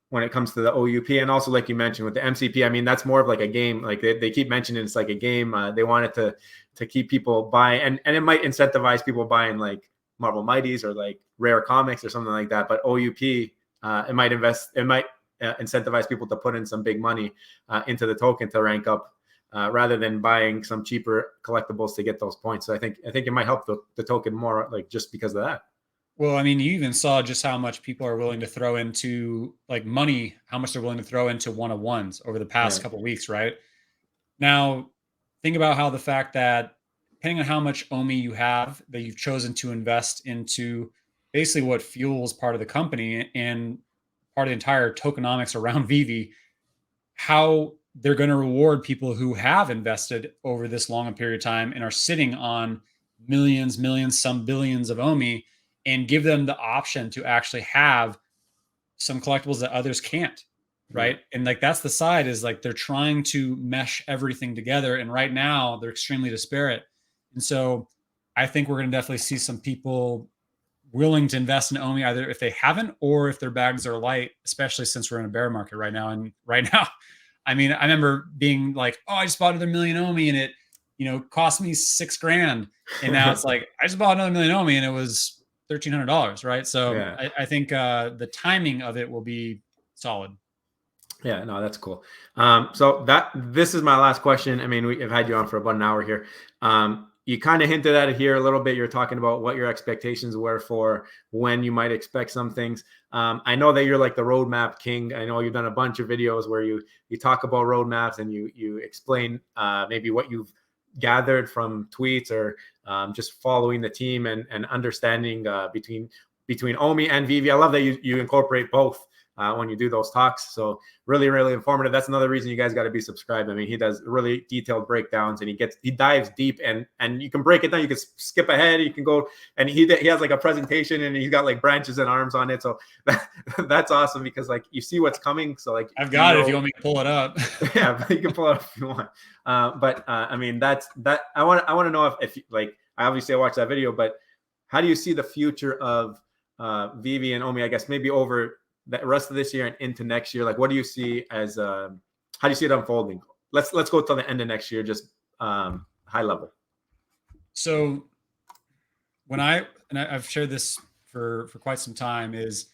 when it comes to the OUP. And also, like you mentioned with the MCP, I mean, that's more of like a game. Like they keep mentioning it's like a game. They want it to keep people buying, and it might incentivize people buying like Marvel Mighties or like rare comics or something like that. But OUP, it might incentivize people to put in some big money into the token to rank up rather than buying some cheaper collectibles to get those points. So I think it might help the token more, like just because of that.
Well, I mean, you even saw just how much people are willing to throw into like money, how much they're willing to throw into one-of-ones over the past couple of weeks, right? Now, think about how the fact that depending on how much OMI you have that you've chosen to invest into basically what fuels part of the company and part of the entire tokenomics around VeVe, how they're going to reward people who have invested over this long a period of time and are sitting on millions, some billions of OMI, and give them the option to actually have some collectibles that others can't, right? And like that's the side is like they're trying to mesh everything together, and right now they're extremely disparate. And so I think we're going to definitely see some people willing to invest in omi, either if they haven't or if their bags are light, especially since we're in a bear market right now. And right now, I mean, I remember being like, oh, I just bought another million omi and it, cost me $6,000. And now it's like, I just bought another million omi and it was $1,300. Right. So
Yeah.
I think the timing of it will be solid.
Yeah, no, that's cool. So this is my last question. I mean, we've had you on for about an hour here. You kind of hinted at it here a little bit. You're talking about what your expectations were for when you might expect some things. I know that you're like the roadmap king. I know you've done a bunch of videos where you talk about roadmaps and you explain maybe what you've gathered from tweets or just following the team and understanding between omi and VeVe. I love that you incorporate both when you do those talks. So really, really informative. That's another reason you guys got to be subscribed. I mean, he does really detailed breakdowns and he dives deep and you can break it down. You can skip ahead. You can go and he has like a presentation and he's got like branches and arms on it. So that's awesome because like you see what's coming. So like
I've got it if you want me to pull it up.
Yeah, but you can pull it up if you want. I mean, that's that. I want to know if like I watched that video, but how do you see the future of VeVe and omi? I guess maybe over the rest of this year and into next year. Like, what do you see as how do you see it unfolding? Let's go till the end of next year, just high level.
So when I've shared this for quite some time, is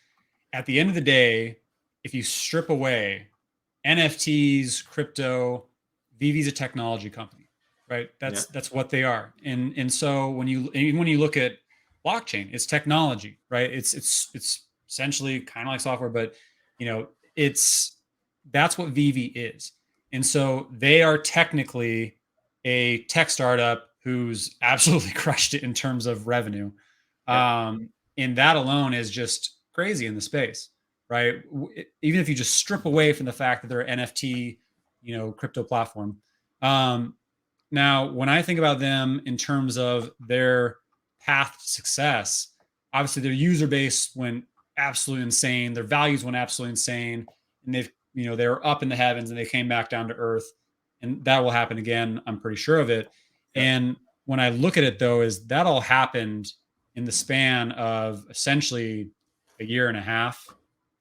at the end of the day, if you strip away NFTs, crypto, VeVe's a technology company, right? That's what they are. And so when you look at blockchain, it's technology, right? It's essentially kind of like software, but that's what VeVe is. And so they are technically a tech startup who's absolutely crushed it in terms of revenue. Yeah. And that alone is just crazy in the space, right? Even if you just strip away from the fact that they're an NFT, crypto platform. Now, when I think about them in terms of their path to success, obviously their user base went absolutely insane. Their values went absolutely insane. And they were up in the heavens and they came back down to earth. And that will happen again. I'm pretty sure of it. Yeah. And when I look at it though, is that all happened in the span of essentially a year and a half,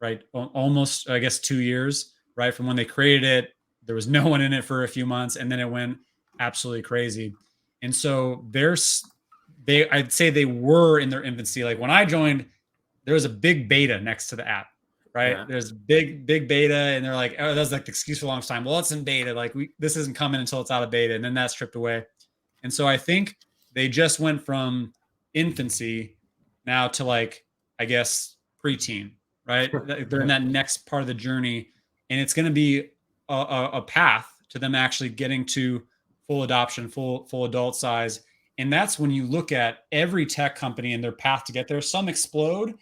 right? Almost, I guess, 2 years, right? From when they created it, there was no one in it for a few months and then it went absolutely crazy. And so I'd say they were in their infancy. Like when I joined, there was a big beta next to the app, right? Yeah. There's big beta and they're like, oh, that's like the excuse for a long time. Well, it's in beta. Like this isn't coming until it's out of beta. And then that's stripped away. And so I think they just went from infancy now to like, I guess, preteen, right? They're in that next part of the journey. And it's going to be a path to them actually getting to full adoption, full adult size. And that's when you look at every tech company and their path to get there. Some explode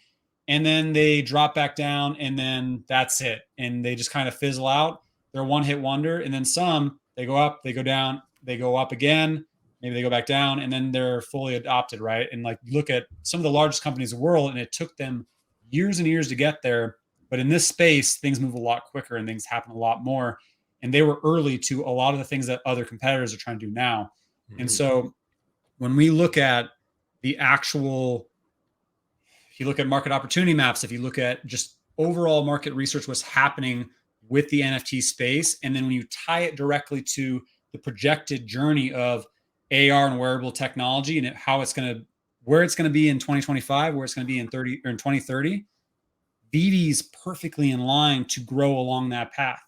and then they drop back down and then that's it. And they just kind of fizzle out. They're a one-hit wonder. And then some, they go up, they go down, they go up again, maybe they go back down, and then they're fully adopted, right? And like look at some of the largest companies in the world, and it took them years and years to get there. But in this space, things move a lot quicker and things happen a lot more. And they were early to a lot of the things that other competitors are trying to do now. Mm-hmm. And so when we look at the actual, if you look at market opportunity maps, if you look at just overall market research, what's happening with the NFT space, and then when you tie it directly to the projected journey of AR and wearable technology and where it's going to be in 2025, where it's going to be in 2030, VeVe's perfectly in line to grow along that path.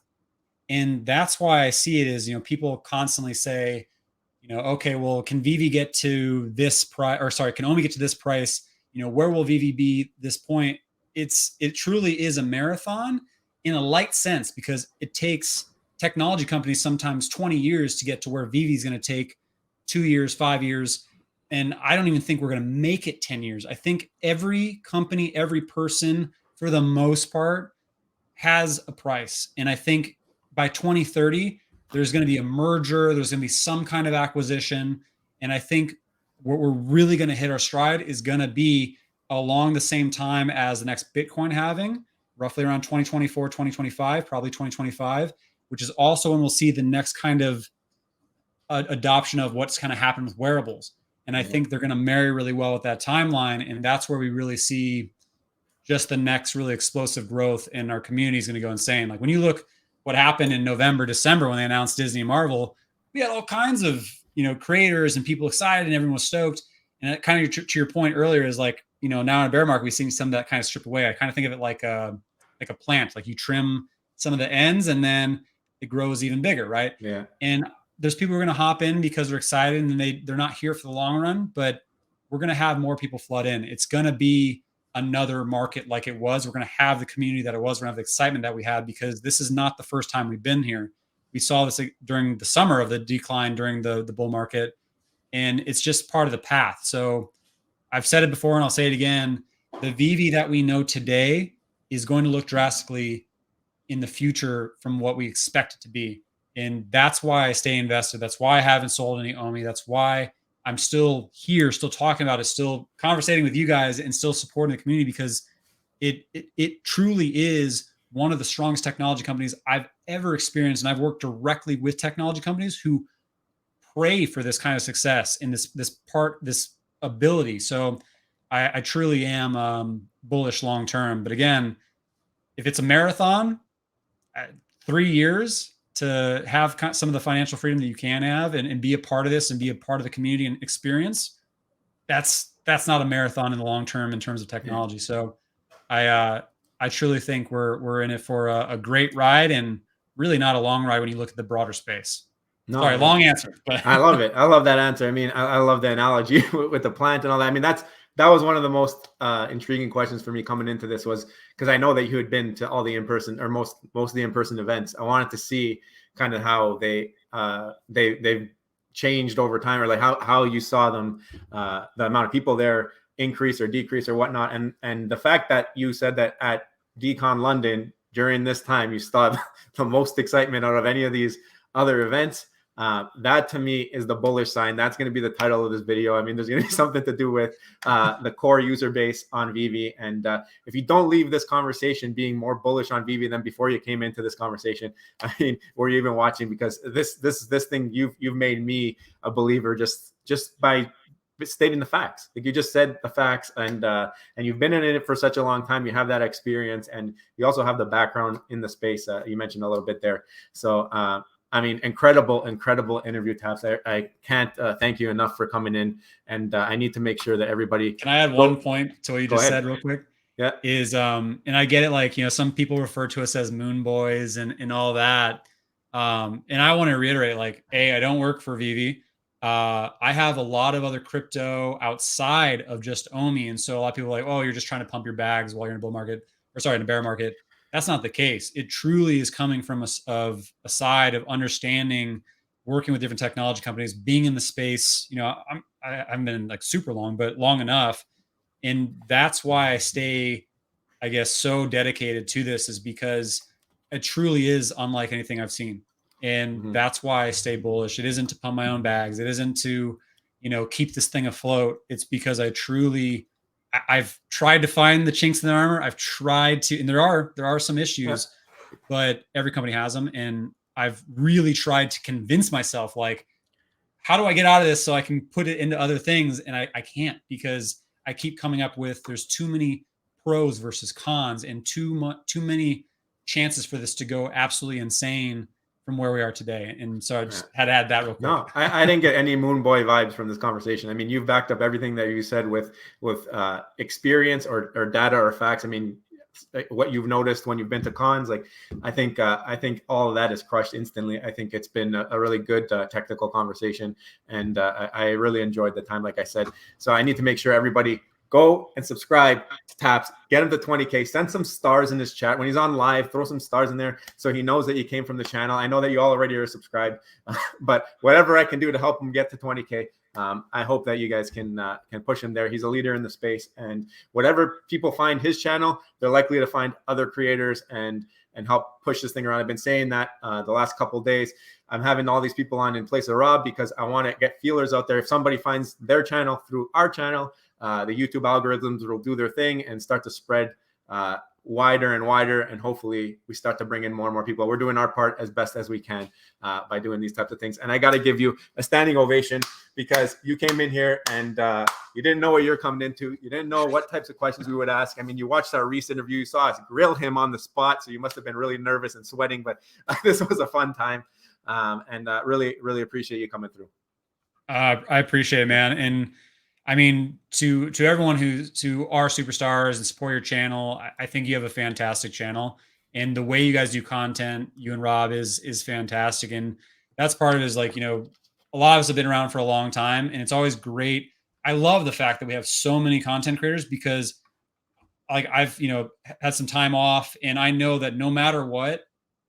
And that's why I see it as, people constantly say, okay, well, can VeVe get to this price, or sorry, can omi get to this price? Where will VeVe be this point? It truly is a marathon in a light sense, because it takes technology companies sometimes 20 years to get to where VeVe is going to take 2 years, 5 years. And I don't even think we're going to make it 10 years. I think every company, every person, for the most part, has a price. And I think by 2030, there's going to be a merger. There's going to be some kind of acquisition. And I think what we're really going to hit our stride is going to be along the same time as the next Bitcoin halving, roughly around 2024, 2025, probably 2025, which is also when we'll see the next kind of adoption of what's kind of happened with wearables. And I think they're going to marry really well with that timeline. And that's where we really see just the next really explosive growth, and our community is going to go insane. Like when you look what happened in November, December, when they announced Disney and Marvel, we had all kinds of, creators and people excited and everyone was stoked. And that kind of to your point earlier is like, now in a bear market, we've seen some of that kind of strip away. I kind of think of it like a plant, like you trim some of the ends and then it grows even bigger. Right.
Yeah.
And there's people who are going to hop in because they're excited and they're not here for the long run, but we're going to have more people flood in. It's going to be another market like it was. We're going to have the community that it was. We're going to have the excitement that we had, because this is not the first time we've been here. We saw this during the summer of the decline during the bull market, and it's just part of the path. So I've said it before and I'll say it again. The VeVe that we know today is going to look drastically in the future from what we expect it to be. And that's why I stay invested. That's why I haven't sold any OMI. That's why I'm still here, still talking about it, still conversating with you guys, and still supporting the community, because it truly is one of the strongest technology companies I've ever experienced. And I've worked directly with technology companies who pray for this kind of success in this ability. So I truly am bullish long term. But again, if it's a marathon, 3 years to have some of the financial freedom that you can have and be a part of this and be a part of the community and experience, that's not a marathon in the long term in terms of technology. So I truly think we're in it for a great ride, and really not a long ride when you look at the broader space. No, sorry, long answer. But
I love it. I love that answer. I mean, I love the analogy with the plant and all that. I mean, that was one of the most intriguing questions for me coming into this, was because I know that you had been to all the in-person, or most of the in-person events. I wanted to see kind of how they've changed over time, or like how you saw them, the amount of people there increase or decrease or whatnot. And the fact that you said that at DCon London during this time, you saw the most excitement out of any of these other events. That to me is the bullish sign. That's going to be the title of this video. I mean, there's going to be something to do with the core user base on VeVe. And if you don't leave this conversation being more bullish on VeVe than before you came into this conversation, I mean, were you even watching? Because this thing, you've made me a believer just by stating the facts. Like you just said the facts, and you've been in it for such a long time. You have that experience, and you also have the background in the space. You mentioned a little bit there. So I mean, incredible interview, Taps. I can't thank you enough for coming in. And I need to make sure that everybody.
Can I add one point to what you just said real quick?
Yeah.
Is and I get it, like, some people refer to us as moon boys and all that. And I want to reiterate, like, I don't work for VeVe. I have a lot of other crypto outside of just OMI. And so a lot of people are like, oh, you're just trying to pump your bags while you're in a bull market, or sorry, in a bear market. That's not the case. It truly is coming from a side of understanding, working with different technology companies, being in the space. I haven't been like super long, but long enough. And that's why I stay, I guess, so dedicated to this, is because it truly is unlike anything I've seen. And that's why I stay bullish. It isn't to pump my own bags. It isn't to, keep this thing afloat. It's because I've tried to find the chinks in the armor. I've tried to, and there are some issues, but every company has them. And I've really tried to convince myself, like, how do I get out of this so I can put it into other things? And I can't, because I keep coming up with, there's too many pros versus cons, and too many chances for this to go absolutely insane from where we are today. And so I just had to add that real quick.
No, I didn't get any moon boy vibes from this conversation. I mean, you've backed up everything that you said with experience or data or facts. I mean, what you've noticed when you've been to cons, like, I think all of that is crushed instantly. I think it's been a really good technical conversation, and I really enjoyed the time, like I said. So I need to make sure everybody go and subscribe to Taps, get him to 20K, send some stars in his chat. When he's on live, throw some stars in there so he knows that you came from the channel. I know that you all already are subscribed, but whatever I can do to help him get to 20K, I hope that you guys can push him there. He's a leader in the space, and whatever people find his channel, they're likely to find other creators and help push this thing around. I've been saying that the last couple of days. I'm having all these people on in place of Rob, because I want to get feelers out there. If somebody finds their channel through our channel, the YouTube algorithms will do their thing and start to spread wider and wider, and hopefully we start to bring in more and more people. We're doing our part as best as we can by doing these types of things. And I got to give you a standing ovation, because you came in here and you didn't know what you're coming into. You didn't know what types of questions we would ask. I mean, you watched our recent interview, you saw us grill him on the spot, so you must have been really nervous and sweating, but this was a fun time. And really, really appreciate you coming through.
I appreciate it, man. And I mean, to everyone who are superstars and support your channel, I think you have a fantastic channel, and the way you guys do content, you and Rob, is fantastic. And that's part of it, is like, you know, a lot of us have been around for a long time, and it's always great. I love the fact that we have so many content creators, because like I've, you know, had some time off, and I know that no matter what,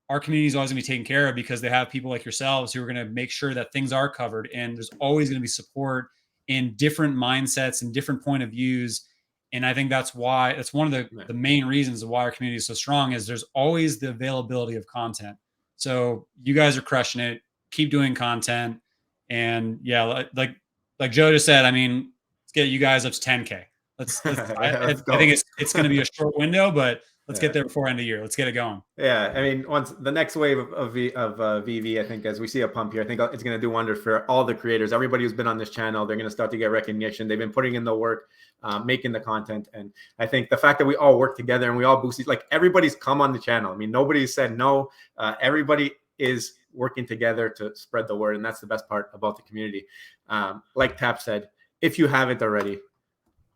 our community is always going to be taken care of, because they have people like yourselves who are going to make sure that things are covered, and there's always going to be support in different mindsets and different point of views. And I think that's why, it's one of the main reasons of why our community is so strong, is there's always the availability of content. So you guys are crushing it. Keep doing content. And yeah, like Joe just said, I mean, let's get you guys up to 10K. I think it's going to be a short window, but let's get there before end of year. Let's get it going.
Yeah, I mean, once the next wave of VeVe, I think, as we see a pump here, I think it's going to do wonders for all the creators. Everybody who's been on this channel, they're going to start to get recognition. They've been putting in the work, making the content, and I think the fact that we all work together and we all boost, like everybody's come on the channel. I mean, nobody said no. Everybody is working together to spread the word, and that's the best part about the community. Like Tap said, if you haven't already,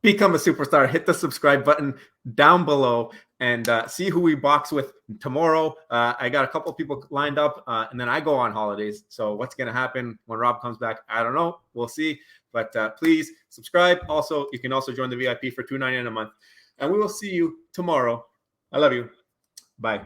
become a superstar. Hit the subscribe button down below and see who we box with tomorrow. I got a couple of people lined up, and then I go on holidays. So what's going to happen when Rob comes back, I don't know. We'll see. But please subscribe. Also, you can also join the VIP for $2.99 a month. And we will see you tomorrow. I love you. Bye.